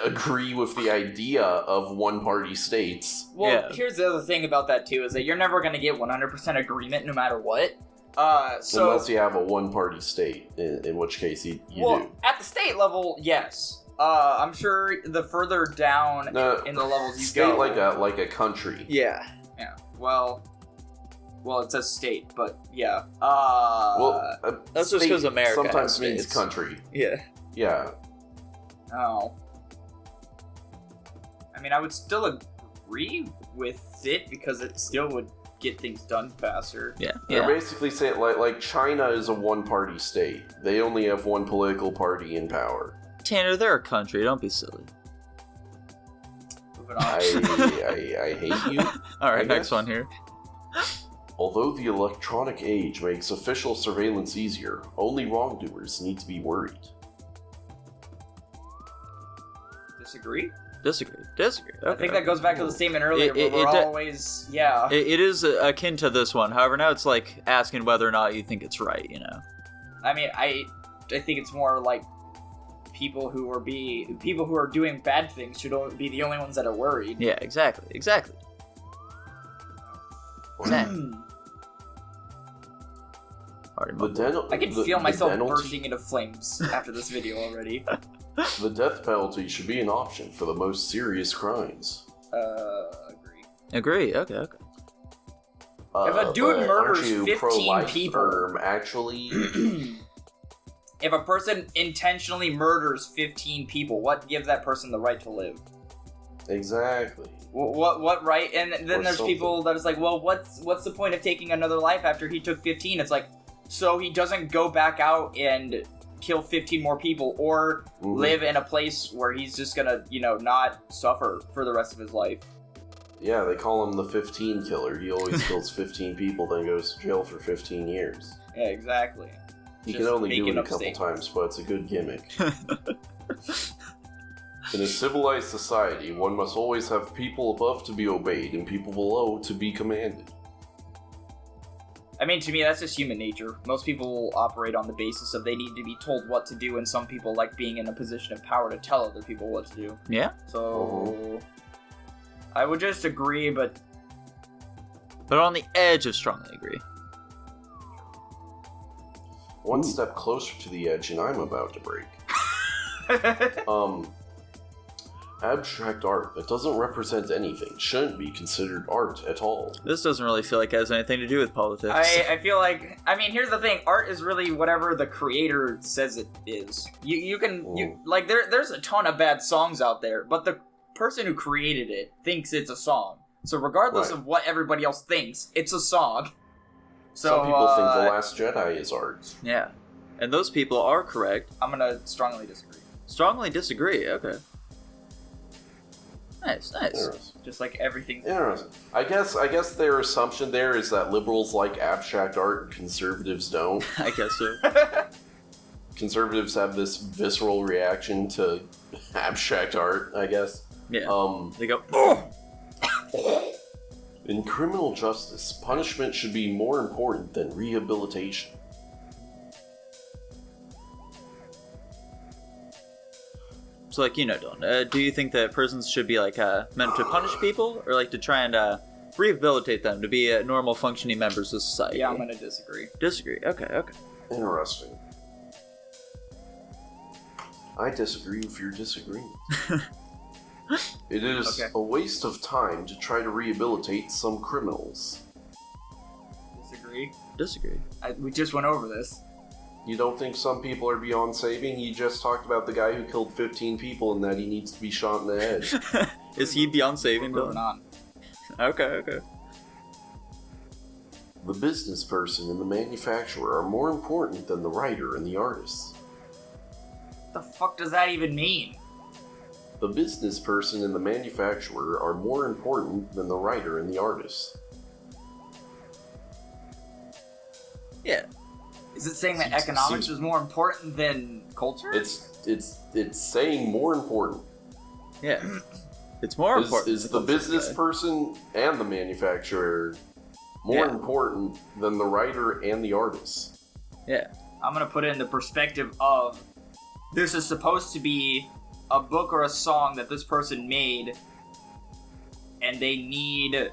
agree with the idea of one-party states. well, yeah. here's the other thing about that too, is that you're never gonna get 100% agreement no matter what. So Unless you have a one-party state, in which case you well, do. at the state level, yes. I'm sure the further down No, in the levels you state go, like a country. Yeah. yeah. Well, Well, it says state, but yeah. That's just because America sometimes has means states. country. Yeah. Yeah. Oh. I mean, I would still agree with it because it still would get things done faster. Yeah. They're basically saying, like China is a one-party state. They only have one political party in power. Tanner, they're a country. Don't be silly. Moving on. I hate you. All right, I next guess. one here. Although the electronic age makes official surveillance easier, only wrongdoers need to be worried. Disagree? Disagree. Okay. I think that goes back to the statement earlier, where we're always, yeah. It is akin to this one. However, now it's like asking whether or not you think it's right, I mean, I think it's more like people who are doing bad things should be the only ones that are worried. Yeah, exactly. Exactly. I can feel myself bursting into flames after this video already. The death penalty should be an option for the most serious crimes. Agree. Okay. If a dude but murders aren't you 15 pro-life, people- or actually... If a person intentionally murders 15 people, what gives that person the right to live? Exactly. What right? And then Or there's something. people that is like, well, what's the point of taking another life after he took 15? It's like, so he doesn't go back out and kill 15 more people, or live in a place where he's just gonna, not suffer for the rest of his life. Yeah, they call him the 15 killer. He always kills 15 people, then goes to jail for 15 years. Yeah, exactly. He Just can only do making it a up couple statements. times, but it's a good gimmick. In a civilized society, one must always have people above to be obeyed and people below to be commanded. I mean, to me, that's just human nature. Most people operate on the basis of they need to be told what to do, and some people like being in a position of power to tell other people what to do. Yeah. So, I would just agree, but on the edge of strongly agree. One step closer to the edge, and I'm about to break. Abstract art that doesn't represent anything shouldn't be considered art at all. This doesn't really feel like it has anything to do with politics. I feel like, I mean, here's the thing: art is really whatever the creator says it is. There's a ton of bad songs out there, but the person who created it thinks it's a song. So regardless of what everybody else thinks, it's a song. So, some people think The Last Jedi is art. Yeah. And those people are correct. I'm gonna strongly disagree. Strongly disagree, okay. Nice. Interesting. Just like everything. Interesting. I guess their assumption there is that liberals like abstract art and conservatives don't. I guess so. Conservatives have this visceral reaction to abstract art, I guess. Yeah. They go, oh! In criminal justice, punishment should be more important than rehabilitation. So, Don, do you think that prisons should be, meant to punish people, or, to try and, rehabilitate them to be normal functioning members of society? Yeah, I'm gonna disagree. Disagree, okay. Interesting. I disagree with your disagreement. It is a waste of time to try to rehabilitate some criminals. Disagree. We just went over this. You don't think some people are beyond saving? You just talked about the guy who killed 15 people and that he needs to be shot in the head. Is he beyond saving, Moving Dylan? on. Okay. The business person and the manufacturer are more important than the writer and the artist. The fuck does that even mean? The business person and the manufacturer are more important than the writer and the artist. Yeah. Is it saying that economics is more important than culture? It's saying more important. Yeah. It's more important. Is the business person and the manufacturer more important than the writer and the artist? Yeah. I'm gonna put it in the perspective of this is supposed to be a book or a song that this person made, and they need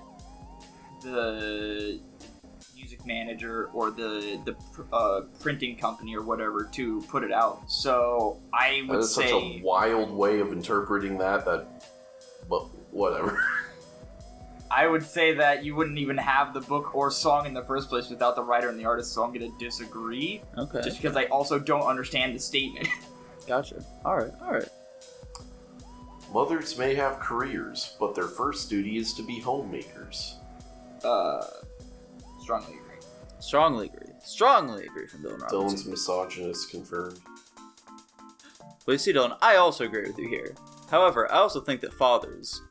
the music manager or the printing company or whatever to put it out. So I would say such a wild way of interpreting that, but whatever. I would say that you wouldn't even have the book or song in the first place without the writer and the artist, so I'm going to disagree. Okay. Just because I also don't understand the statement. Gotcha. Alright. Mothers may have careers, but their first duty is to be homemakers. Strongly agree. Strongly agree from Dylan Robinson. Dylan's misogynist confirmed. Well, you see, Dylan, I also agree with you here. However, I also think that fathers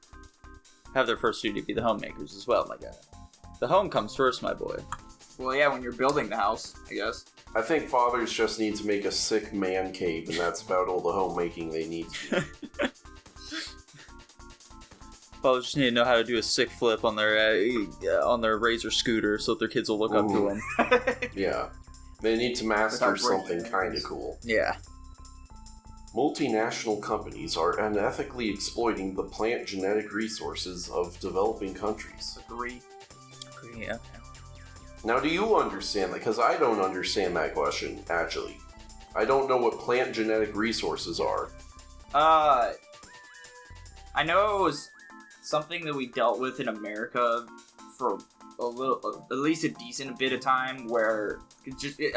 have their first duty to be the homemakers as well, my guy. The home comes first, my boy. Well, yeah, when you're building the house, I guess. I think fathers just need to make a sick man cave, and that's about all the homemaking they need to do. Fathers just need to know how to do a sick flip on their Razor scooter so that their kids will look up to them. Yeah. They need to master Without something breaking kind of things. cool. Yeah. Multinational companies are unethically exploiting the plant genetic resources of developing countries. Agree. Yeah. Now, do you understand that? Because I don't understand that question, actually. I don't know what plant genetic resources are. I know it was something that we dealt with in America for at least a decent bit of time, where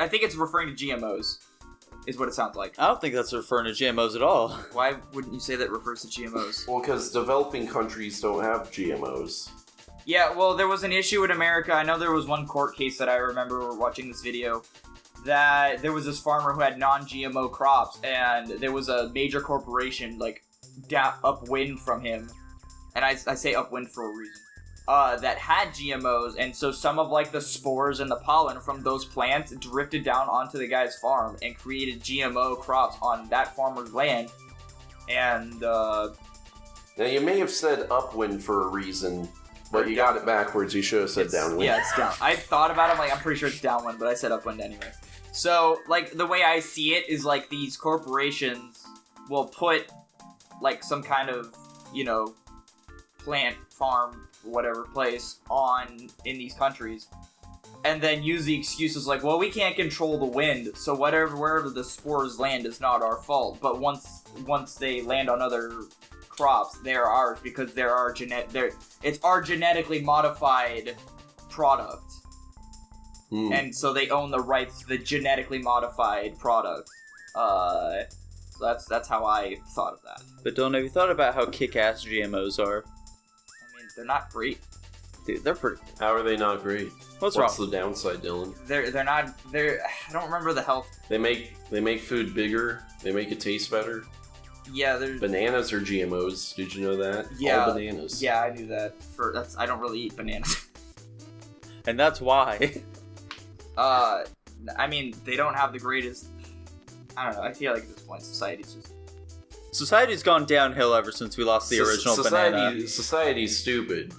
I think it's referring to GMOs, is what it sounds like. I don't think that's referring to GMOs at all. Why wouldn't you say that refers to GMOs? Well, because developing countries don't have GMOs. Yeah, well, there was an issue in America. I know there was one court case that I remember watching this video, that there was this farmer who had non-GMO crops, and there was a major corporation, like, upwind from him, and I say upwind for a reason, that had GMOs, and so some of, like, the spores and the pollen from those plants drifted down onto the guy's farm and created GMO crops on that farmer's land, and, Now, you may have said upwind for a reason, but you got it backwards. You should have said downwind. Yeah, it's down. I thought about it, I'm like, I'm pretty sure it's downwind, but I said upwind anyway. So, like, the way I see it is, like, these corporations will put, like, some kind of, plant, farm, whatever place in these countries, and then use the excuses like, well, we can't control the wind, so wherever the spores land is not our fault, but once they land on other crops, they're ours because it's our genetically modified product. And so they own the rights to the genetically modified product. So that's how I thought of that. But Dylan, have you thought about how kick-ass GMOs are? I mean, they're not great. Dude, they're pretty. How are they not great? What's What's wrong? the downside, Dylan? I don't remember the health. They make food bigger. They make it taste better. Yeah, there's Bananas are GMOs. Did you know that? Yeah. All bananas. Yeah, I knew that. I don't really eat bananas. And that's why. I mean, they don't have the greatest. I don't know. I feel like at this point, Society's gone downhill ever since we lost the original banana. Society's stupid.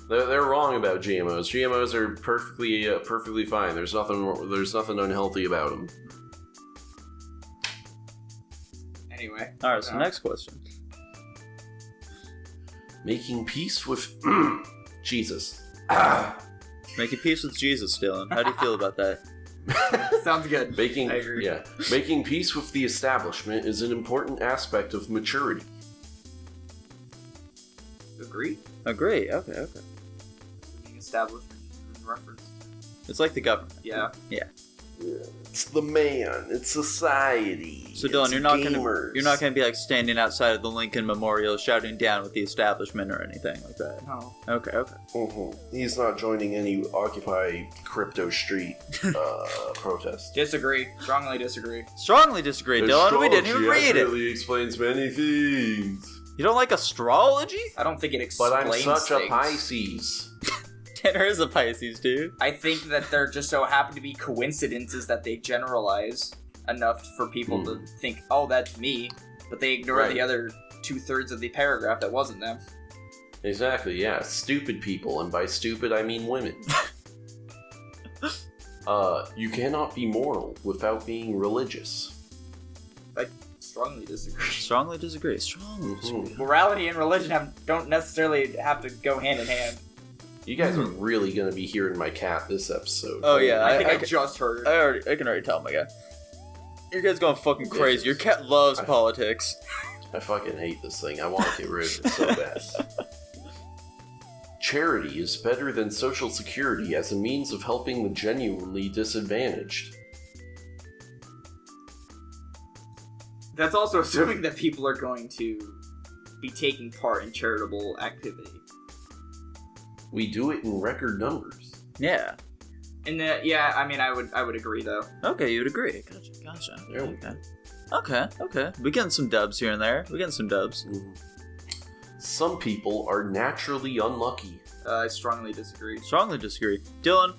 They're wrong about GMOs. GMOs are perfectly fine. There's nothing unhealthy about them. Anyway. Alright, so next question. Making peace with Jesus. Making peace with Jesus, Dylan. How do you feel about that? Sounds good. Making I agree. Making peace with the establishment is an important aspect of maturity. Agree? Agree. Okay. Being established in reference. It's like the government. Yeah. It's the man. It's society. So Dylan, you're not gonna be like standing outside of the Lincoln Memorial shouting down with the establishment or anything like that. No. Okay. Mm-hmm. He's not joining any Occupy Crypto Street protest. Disagree. Strongly disagree. Strongly disagree, Dylan. We didn't even read it. Really explains many things. You don't like astrology? I don't think it explains But I'm such things. a Pisces. Tanner is a Pisces, dude. I think that there just so happen to be coincidences that they generalize enough for people to think, oh, that's me, but they ignore the other 2/3 of the paragraph that wasn't them. Exactly, yeah. Stupid people, and by stupid I mean women. You cannot be moral without being religious. I strongly disagree. Strongly disagree. Strongly disagree. Morality and religion don't necessarily have to go hand in hand. You guys are really going to be hearing my cat this episode. Oh yeah, I think I just heard. I can already tell, my guy. Your guy's going fucking crazy. Your cat loves politics. I fucking hate this thing. I want to get rid of it so bad. Charity is better than social security as a means of helping the genuinely disadvantaged. That's also assuming that people are going to be taking part in charitable activity. We do it in record numbers. Yeah. I would agree though. Okay, you would agree. Gotcha. Okay. We getting some dubs here and there. Some people are naturally unlucky. I strongly disagree. Strongly disagree. Dylan,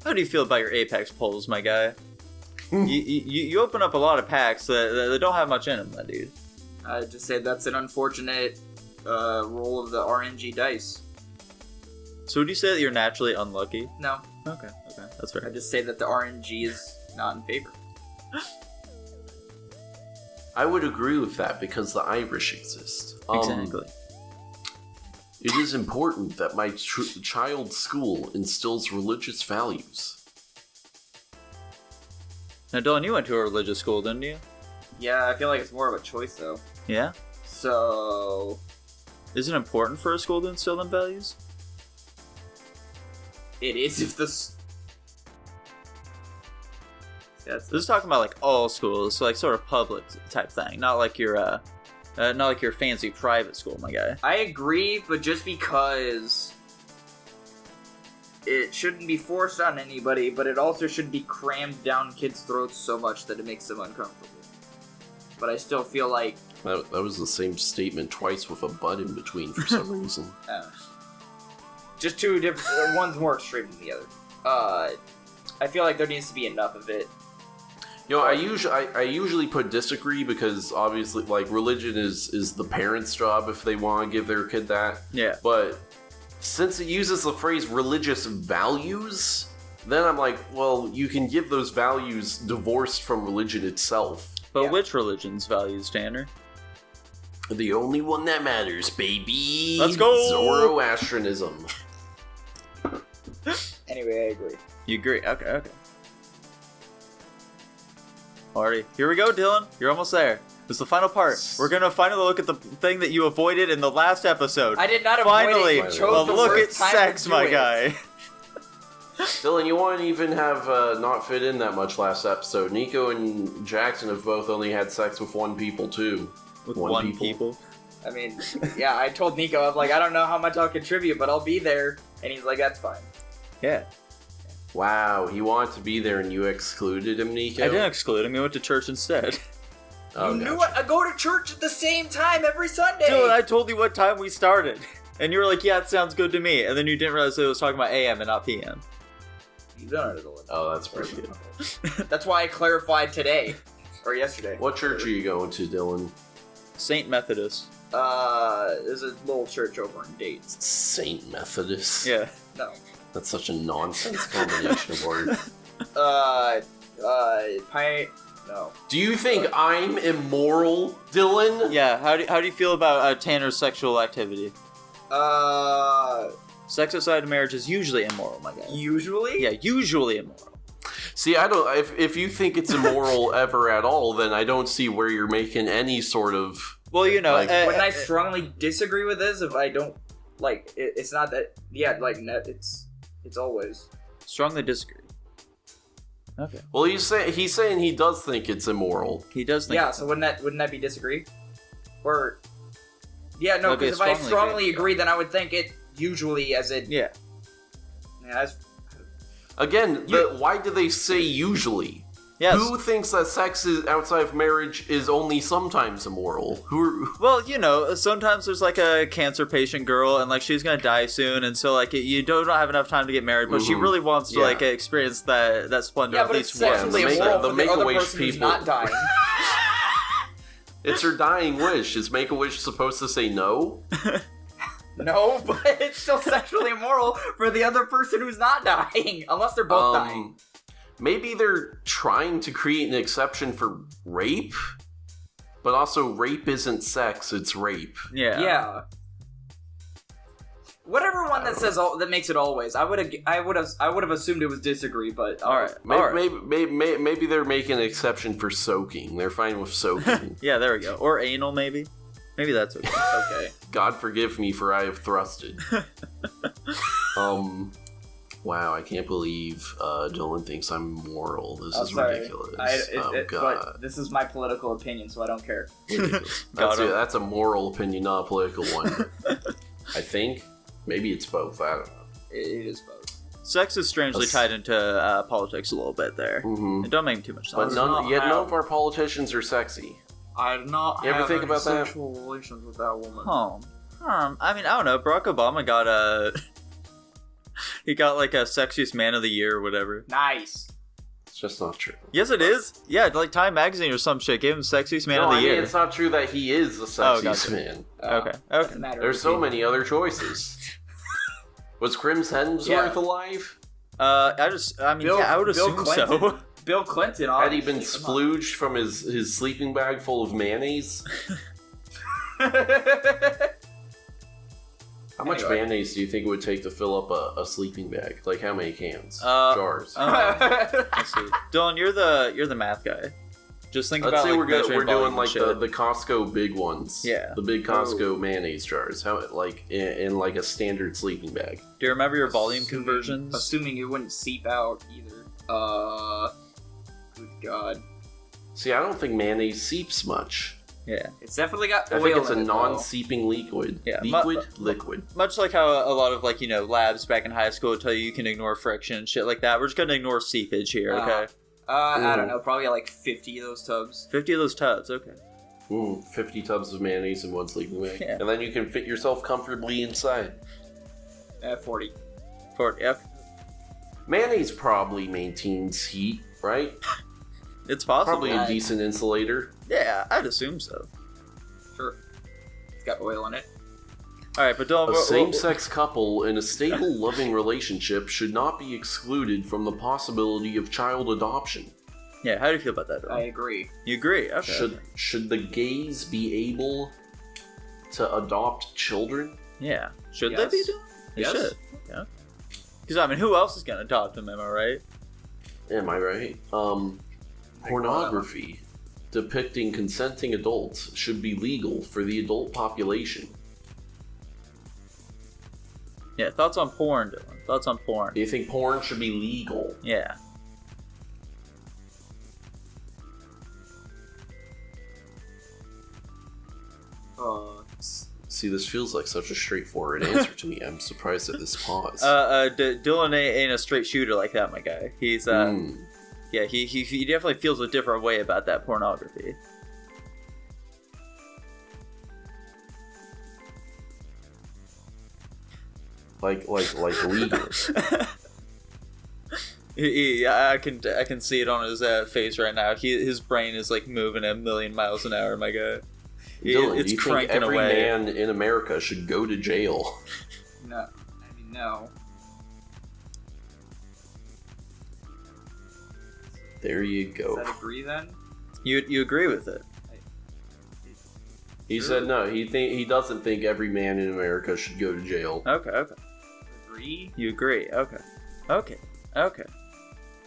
how do you feel about your Apex polls, my guy? you open up a lot of packs that don't have much in them, my dude. I just say that's an unfortunate roll of the RNG dice. So would you say that you're naturally unlucky? No. Okay, that's fair. I just say that the RNG is not in favor. I would agree with that because the Irish exist. Exactly. It is important that my child's school instills religious values. Now, Dylan, you went to a religious school, didn't you? Yeah, I feel like it's more of a choice though. Yeah? So... Is it important for a school to instill them values? It is if the... This is talking about like all schools, so like sort of public type thing, not like your fancy private school, my guy. I agree, but just because it shouldn't be forced on anybody, but it also shouldn't be crammed down kids' throats so much that it makes them uncomfortable. But I still feel like... That was the same statement twice with a but in between for some reason. Just two different... One's more extreme than the other. I feel like there needs to be enough of it. You know, I usually put disagree because obviously, like, religion is the parents' job if they want to give their kid that. Yeah. But since it uses the phrase religious values, then I'm like, well, you can give those values divorced from religion itself. But which religion's values, Tanner? The only one that matters, baby. Let's go! Zoroastrianism. Anyway, I agree. You agree? Okay. Alrighty, here we go, Dylan. You're almost there. This is the final part. We're gonna finally look at the thing that you avoided in the last episode. I did not finally, avoid it. You chose the look worst at time sex, to do my it. guy. Dylan, you won't even have not fit in that much last episode. Nico and Jackson have both only had sex with one people, too. With one people? I mean, yeah, I told Nico, I'm like, I don't know how much I'll contribute, but I'll be there. And he's like, that's fine. Yeah. Wow, he wanted to be there and you excluded him, Nico? I didn't exclude him. He went to church instead. Oh, you knew gotcha. I go to church at the same time every Sunday. Dylan, I told you what time we started. And you were like, yeah, it sounds good to me. And then you didn't realize it was talking about AM and not PM. You've done it a little. Oh, that's pretty good. That's why I clarified today. Or yesterday. What church are you going to, Dylan? Saint Methodist. There's a little church over in Dayton. Saint Methodist? Yeah. No. That's such a nonsense combination of words. No. Do you think I'm immoral, Dylan? Yeah, how do you feel about Tanner's sexual activity? Sex outside of marriage is usually immoral, my guy. Usually? Yeah, usually immoral. See, I don't. If you think it's immoral ever at all, then I don't see where you're making any sort of. Well, you know, like, When I strongly disagree with this, if I don't like, it's not that. Yeah, like it's always strongly disagree. Okay. Well, he's saying he does think it's immoral. He does think. Yeah. So wouldn't that be disagree? Or yeah, no, Okay, because if I strongly agree. agree, then I would think it usually as it. Yeah. Yeah, that's, Again, why do they say usually? Yes. Who thinks that sex is outside of marriage is only sometimes immoral? Well, you know, sometimes there's like a cancer patient girl, and like she's gonna die soon, and so like you don't have enough time to get married, but she really wants to like experience that splendor yeah, at but least it's once. sexually the immoral for the other Make-A-Wish person who's people. not dying. It's her dying wish. Is Make-A-Wish supposed to say no? No, but it's still sexually immoral for the other person who's not dying, unless they're both dying. Maybe they're trying to create an exception for rape, but also rape isn't sex; it's rape. Yeah. Yeah. Whatever one that says that makes it always. I would have assumed it was disagree, but All right. Maybe they're making an exception for soaking. They're fine with soaking. Yeah, there we go. Or anal, maybe. Maybe that's okay. Okay. God forgive me for I have thrusted. Wow, I can't believe Dylan thinks I'm moral. This is ridiculous. God. But this is my political opinion, so I don't care. That's a moral opinion, not a political one. I think. Maybe it's both. I don't know. It is both. Sex is strangely tied into politics a little bit there. Mm-hmm. It don't make too much sense. But none of our politicians are sexy. I did not You ever think about that? sexual relations with that woman. I mean, I don't know. Barack Obama got he got like a sexiest man of the year or whatever. Nice. It's just not true. Yes, it is. Yeah, like Time Magazine or some shit gave him sexiest man of the year. It's not true that he is the sexiest gotcha. man. Okay. Doesn't matter. There's so many other choices. Was Crims Hemsworth alive? I would assume so. Bill Clinton, Had he been splooged from his sleeping bag full of mayonnaise? How much mayonnaise do you think it would take to fill up a sleeping bag? Like how many cans? Jars. Let's see. Dylan, you're the math guy. Just think Let's about say like we're doing like shit. the Costco big ones. Yeah. The big Costco mayonnaise jars. How like in like a standard sleeping bag. Do you remember your volume conversions? Assuming it wouldn't seep out either. Good God. See, I don't think mayonnaise seeps much. Yeah. It's definitely got oil I think it's a in it, non-seeping liquid. Yeah. Liquid. Much like how a lot of labs back in high school tell you can ignore friction and shit like that. We're just gonna ignore seepage here, okay? I don't know, probably like 50 of those tubs. 50 of those tubs, okay. 50 tubs of mayonnaise in one sleeping bag. Yeah. And then you can fit yourself comfortably inside. 40. 40, okay. Mayonnaise probably maintains heat, right? It's possible. Probably a decent insulator. Yeah, I'd assume so. Sure. It's got oil in it. Alright, but Dylan... A same-sex couple in a stable, loving relationship should not be excluded from the possibility of child adoption. Yeah, how do you feel about that, Dylan? I agree. You agree? Okay. Should the gays be able to adopt children? Yeah. Should they be doing? They Yes. should. Yeah. Because, I mean, who else is going to adopt them, am I right? Am I right? Pornography depicting consenting adults should be legal for the adult population. Yeah, thoughts on porn, Dylan. Thoughts on porn. Do you think porn should be legal? Yeah. See, this feels like such a straightforward answer to me. I'm surprised at this pause. Dylan ain't a straight shooter like that, my guy. He's, yeah, he definitely feels a different way about that pornography. Like legal. I can see it on his face right now. His brain is like moving at 1,000,000 miles an hour, my guy. Dylan, It's do you think cranking every away. man in America should go to jail? No. I mean, no. There you go. Does that agree then? You agree with it? He said no. He doesn't think every man in America should go to jail. Okay. Agree? You agree? Okay.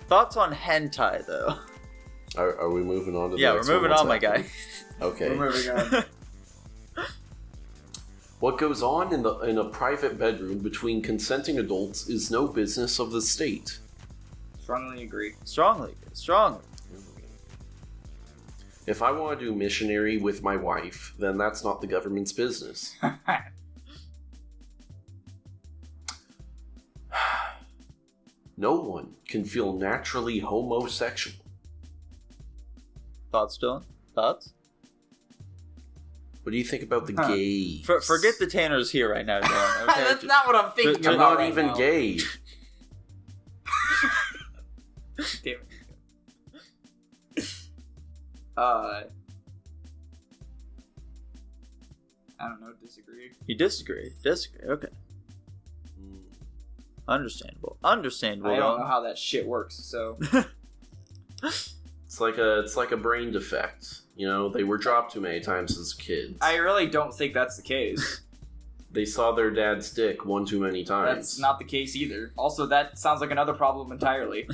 Thoughts on hentai, though? Are we moving on to the Yeah, we're next one? moving What's on, my happening? guy. Okay. We're moving on. What goes on in a private bedroom between consenting adults is no business of the state. Strongly agree. Strongly. If I want to do missionary with my wife, then that's not the government's business. No one can feel naturally homosexual. Thoughts, Dylan? Thoughts? What do you think about the gays? Forget the Tanners here right now, Dylan. Okay? That's not what I'm thinking They're about not right even now. gay. Damn it. I don't know, disagree. You disagree. Okay. Understandable. I don't know Dylan. how that shit works, so... It's like a brain defect. You know, they were dropped too many times as kids. I really don't think that's the case. They saw their dad's dick one too many times. That's not the case either. Also, that sounds like another problem entirely.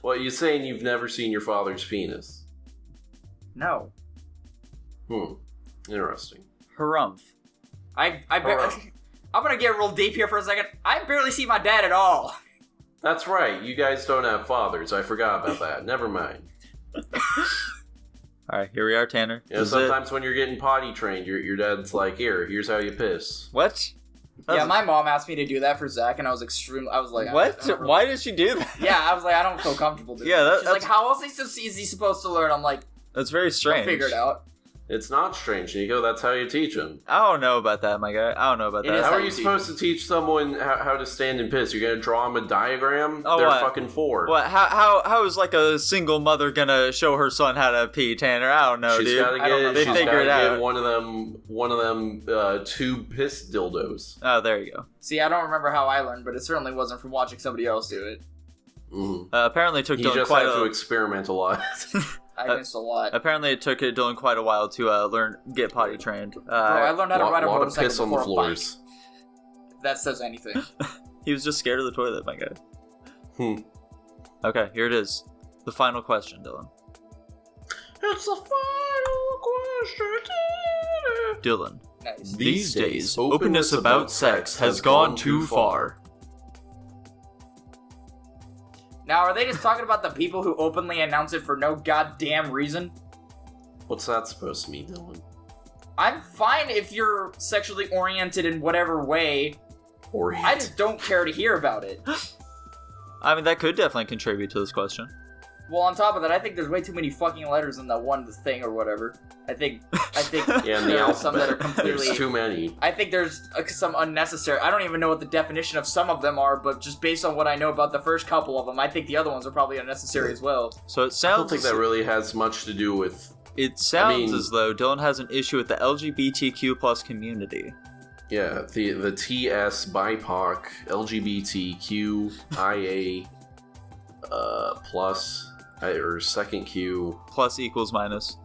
Well, you're saying you've never seen your father's penis? No. Interesting. Harumph. I'm gonna get real deep here for a second. I barely see my dad at all. That's right. You guys don't have fathers. I forgot about that. Never mind. All right, here we are, Tanner. You know, sometimes when you're getting potty trained, your dad's like, here's how you piss. What? Yeah, my mom asked me to do that for Zach, and I was like, what? Why did she do that? Yeah, I was like, I don't feel comfortable doing that. She's like, how else is he supposed to learn? I'm like, that's very strange. I'll figure it out. It's not strange, Nico. That's how you teach them. I don't know about that, my guy. I don't know about that. How are you supposed to teach someone how to stand and piss? You're gonna draw them a diagram? Oh, They're what? fucking 4. What? How is like a single mother gonna show her son how to pee, Tanner? I don't know, She's dude. They figure it out. One of them tube piss dildos. Oh, there you go. See, I don't remember how I learned, but it certainly wasn't from watching somebody else do it. Mm-hmm. Apparently, it took Dylan just quite had to experiment a lot. I missed a lot. Apparently, it took Dylan quite a while to get potty trained. Bro, I learned how to ride a motorcycle of piss on the floors. If that says anything. He was just scared of the toilet, my guy. Okay, here it is. The final question, Dylan. It's the final question. Dylan. Nice. These days, openness about sex has gone too far. Now, are they just talking about the people who openly announce it for no goddamn reason? What's that supposed to mean, Dylan? I'm fine if you're sexually oriented in whatever way. I just don't care to hear about it. I mean, that could definitely contribute to this question. Well, on top of that, I think there's way too many fucking letters in that one thing or whatever. I think yeah, there are some that are completely... There's too many. I think there's some unnecessary... I don't even know what the definition of some of them are, but just based on what I know about the first couple of them, I think the other ones are probably unnecessary as well. So it sounds... I don't think that really has much to do with... It sounds as though Dylan has an issue with the LGBTQ plus community. Yeah, the TS, BIPOC, LGBTQ, IA, plus, or second Q. Plus equals minus.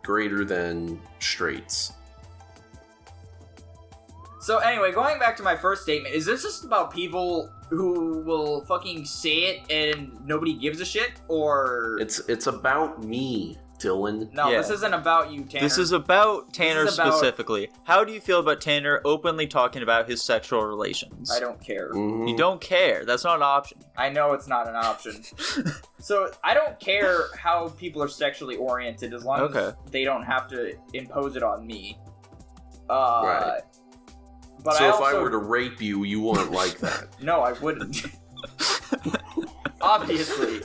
Greater than straights. So anyway, going back to my first statement, is this just about people who will fucking say it and nobody gives a shit, or... It's about me, Dylan. No, Yeah. This isn't about you, Tanner. This is about Tanner This is about- specifically. How do you feel about Tanner openly talking about his sexual relations? I don't care. Mhm. You don't care. That's not an option. I know it's not an option. So, I don't care how people are sexually oriented as long as they don't have to impose it on me. Right. But So I if also... I were to rape you, you wouldn't like that. No, I wouldn't. Obviously.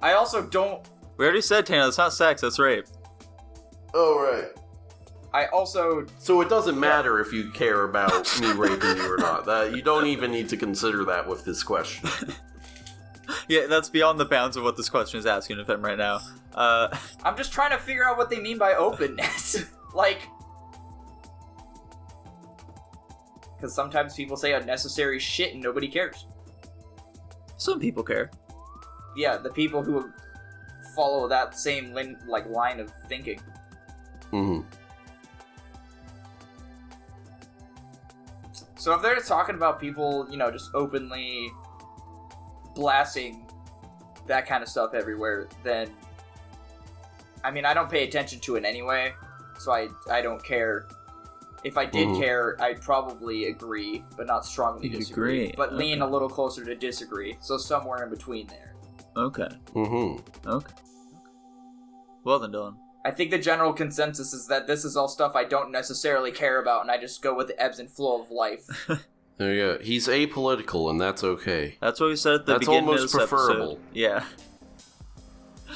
I also don't... We already said, Tanner, that's not sex, that's rape. Oh, right. I also... So it doesn't matter if you care about me raping you or not. You don't even need to consider that with this question. Yeah, that's beyond the bounds of what this question is asking of him right now. I'm just trying to figure out what they mean by openness. Like... Because sometimes people say unnecessary shit and nobody cares. Some people care. Yeah, the people who follow that same line of thinking. Mm-hmm. So if they're just talking about people, just openly blasting that kind of stuff everywhere, then... I mean, I don't pay attention to it anyway, so I don't care. If I did care, I'd probably agree, but not strongly disagree. Agree. But lean a little closer to disagree, so somewhere in between there. Okay. Mm-hmm. Okay. Well then, Dylan. I think the general consensus is that this is all stuff I don't necessarily care about, and I just go with the ebbs and flow of life. There you go. He's apolitical, and that's okay. That's what we said at the That's beginning almost of this preferable. episode. Yeah.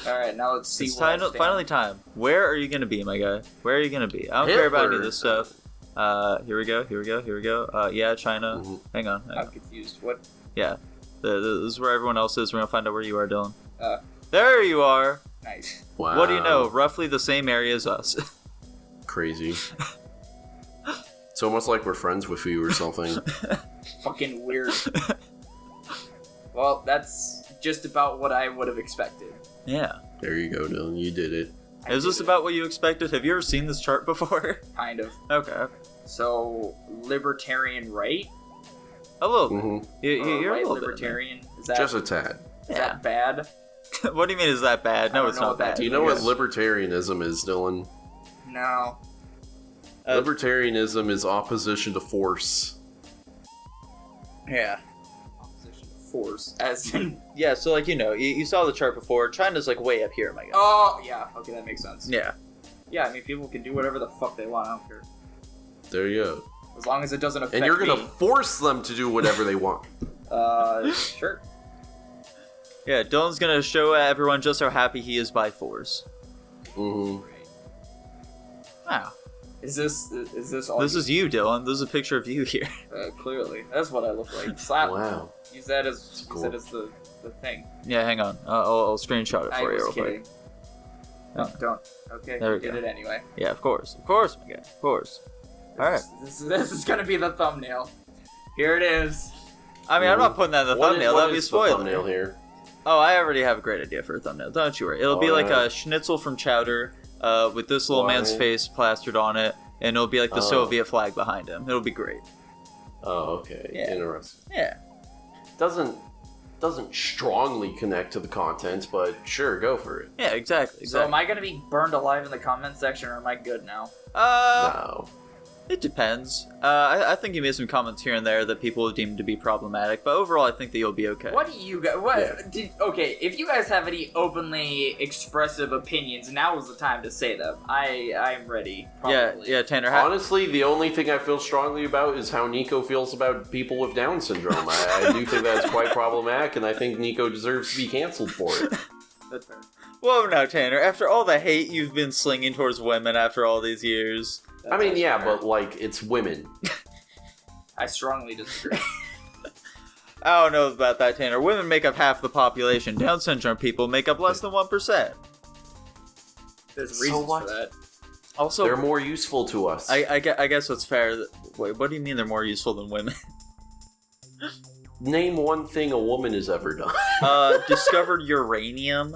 Alright, now let's see It's where I stand. finally time. Where are you going to be, my guy? Where are you going to be? I don't care about any of this stuff. Here we go. Yeah, China. Mhm. Hang on. I'm confused. What? Yeah. This is where everyone else is. We're going to find out where you are, Dylan. Uh. There you are. Nice. Wow. What do you know? Roughly the same area as us. Crazy. It's almost like we're friends with you or something. Fucking weird. Well, that's just about what I would have expected. Yeah. There you go, Dylan. You did it. Is this about what you expected? Have you ever seen this chart before? Kind of. Okay. So, libertarian right? A little bit. Mm-hmm. You're right a little libertarian? Is that, Just a tad. is that bad? bit. What do you mean is that bad? I No, don't it's know not what that bad. Do you know what Yes. libertarianism is, Dylan? No. Libertarianism is opposition to force. Yeah. Opposition to force. As in... Yeah, so, like, you saw the chart before. China's, like, way up here, my god. Oh, yeah. Okay, that makes sense. Yeah. Yeah, I mean, people can do whatever the fuck they want. I don't care. There you go. As long as it doesn't affect me. And you're gonna force them to do whatever they want. Sure. Yeah, Dylan's gonna show everyone just how happy he is by force. Mm-hmm. Wow. Is this all? This is you, Dylan. This is a picture of you here. Clearly. That's what I look like. Wow. Use that as the thing. Yeah, hang on. I'll screenshot it I for you was real kidding. quick. Don't. Okay, There we get go. it anyway. Yeah, of course, my guy, of course. All right. This is gonna be the thumbnail. Here it is. I mean, I'm not putting that in the thumbnail. That'd be a the spoiler. thumbnail here? Oh, I already have a great idea for a thumbnail. Don't you worry. It'll be like Alright. a schnitzel from Chowder, with this little man's Why? face plastered on it, and it'll be like the Oh. Soviet flag behind him. It'll be great. Oh, okay. Yeah. Interesting. Yeah. Doesn't strongly connect to the content, but sure, go for it. Yeah, exactly. So am I gonna be burned alive in the comment section, or am I good now? No. It depends. I think you made some comments here and there that people deem to be problematic, but overall, I think that you'll be okay. What do you guys? Yeah. Okay, if you guys have any openly expressive opinions, now is the time to say them. I'm ready. Probably. Yeah, Tanner. Honestly, the only thing I feel strongly about is how Nico feels about people with Down syndrome. I do think that's quite problematic, and I think Nico deserves to be canceled for it. That's fair. Whoa, now, Tanner. After all the hate you've been slinging towards women after all these years. I mean, yeah, fair. but, like, it's women. I strongly disagree. I don't know about that, Tanner. Women make up half the population. Down syndrome people make up less than 1%. There's So reasons what? for that. Also, They're more useful to us. I guess it's fair. Wait, what do you mean they're more useful than women? Name one thing a woman has ever done. Discovered uranium.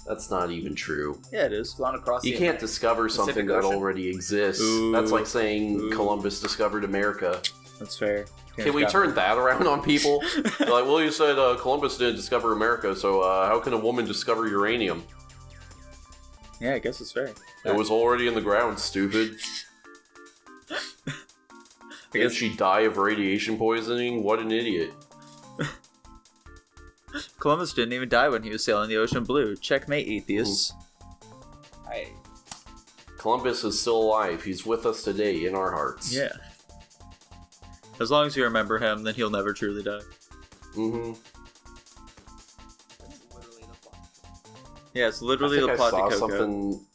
That's not even true. Yeah, it is. Flown across You the can't discover Pacific something that Ocean. already exists. Ooh. That's like saying Ooh. Columbus discovered America. That's fair. Can we turn that around on people? They're like, well, you said Columbus didn't discover America, so how can a woman discover uranium? Yeah, I guess it's fair. It was already in the ground, stupid. Did she die of radiation poisoning? What an idiot. Columbus didn't even die when he was sailing the ocean blue. Checkmate, atheists. Columbus is still alive. He's with us today in our hearts. Yeah. As long as you remember him, then he'll never truly die. Mm-hmm. Yeah, it's literally the I plot to saw Coco. something.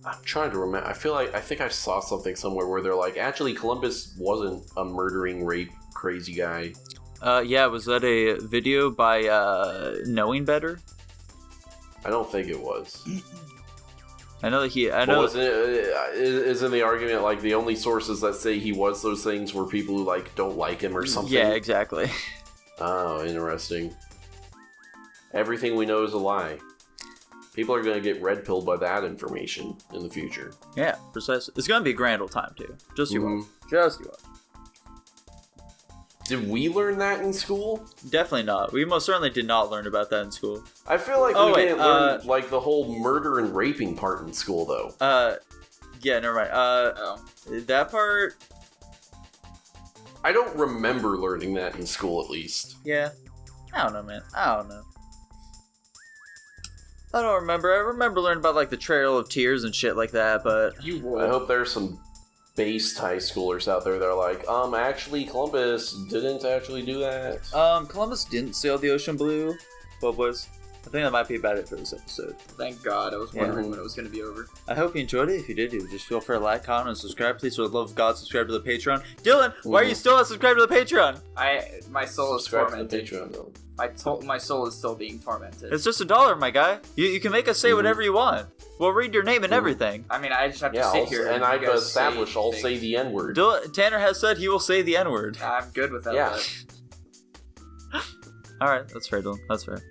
I'm trying to remember. I think I saw something somewhere where they're like, actually, Columbus wasn't a murdering, rape, crazy guy. Yeah, was that a video by Knowing Better? I don't think it was. I know that he. I But know. isn't the argument like the only sources that say he was those things were people who like don't like him or something? Yeah, exactly. Oh, interesting. Everything we know is a lie. People are going to get red pilled by that information in the future. Yeah, precisely. It's gonna be a grand old time too. Just you Mhm. watch. Just you watch. Did we learn that in school? Definitely not. We most certainly did not learn about that in school. I feel like Oh, we wait, didn't learn like the whole murder and raping part in school, though. Yeah, never mind. That part. I don't remember learning that in school, at least. Yeah. I don't know, man. I don't know. I don't remember. I remember learning about like the Trail of Tears and shit like that, but You I would. hope there's some based high schoolers out there that are like, actually, Columbus didn't actually do that. Columbus didn't sail the ocean blue. Well, boys, I think that might be about it for this episode. Thank God. I was Yeah. wondering when it was going to be over. I hope you enjoyed it. If you did, just feel free to like, comment, and subscribe. Please, for the love of God, subscribe to the Patreon. Dylan, why are you still not subscribed to the Patreon? My soul is Subscribe to the tormented. Patreon, though. My soul is still being tormented. It's just $1, my guy. You can make us say whatever you want. We'll read your name and everything. I mean, I just have to Yeah, sit here and you I've guys established I'll say things. the N-word. Tanner has said he will say the N-word. I'm good with that. Yeah. Alright, that's fair, Dylan. That's fair.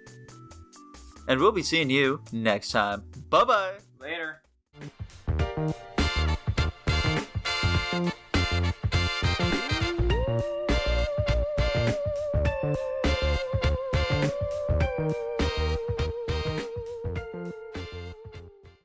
And we'll be seeing you next time. Bye-bye!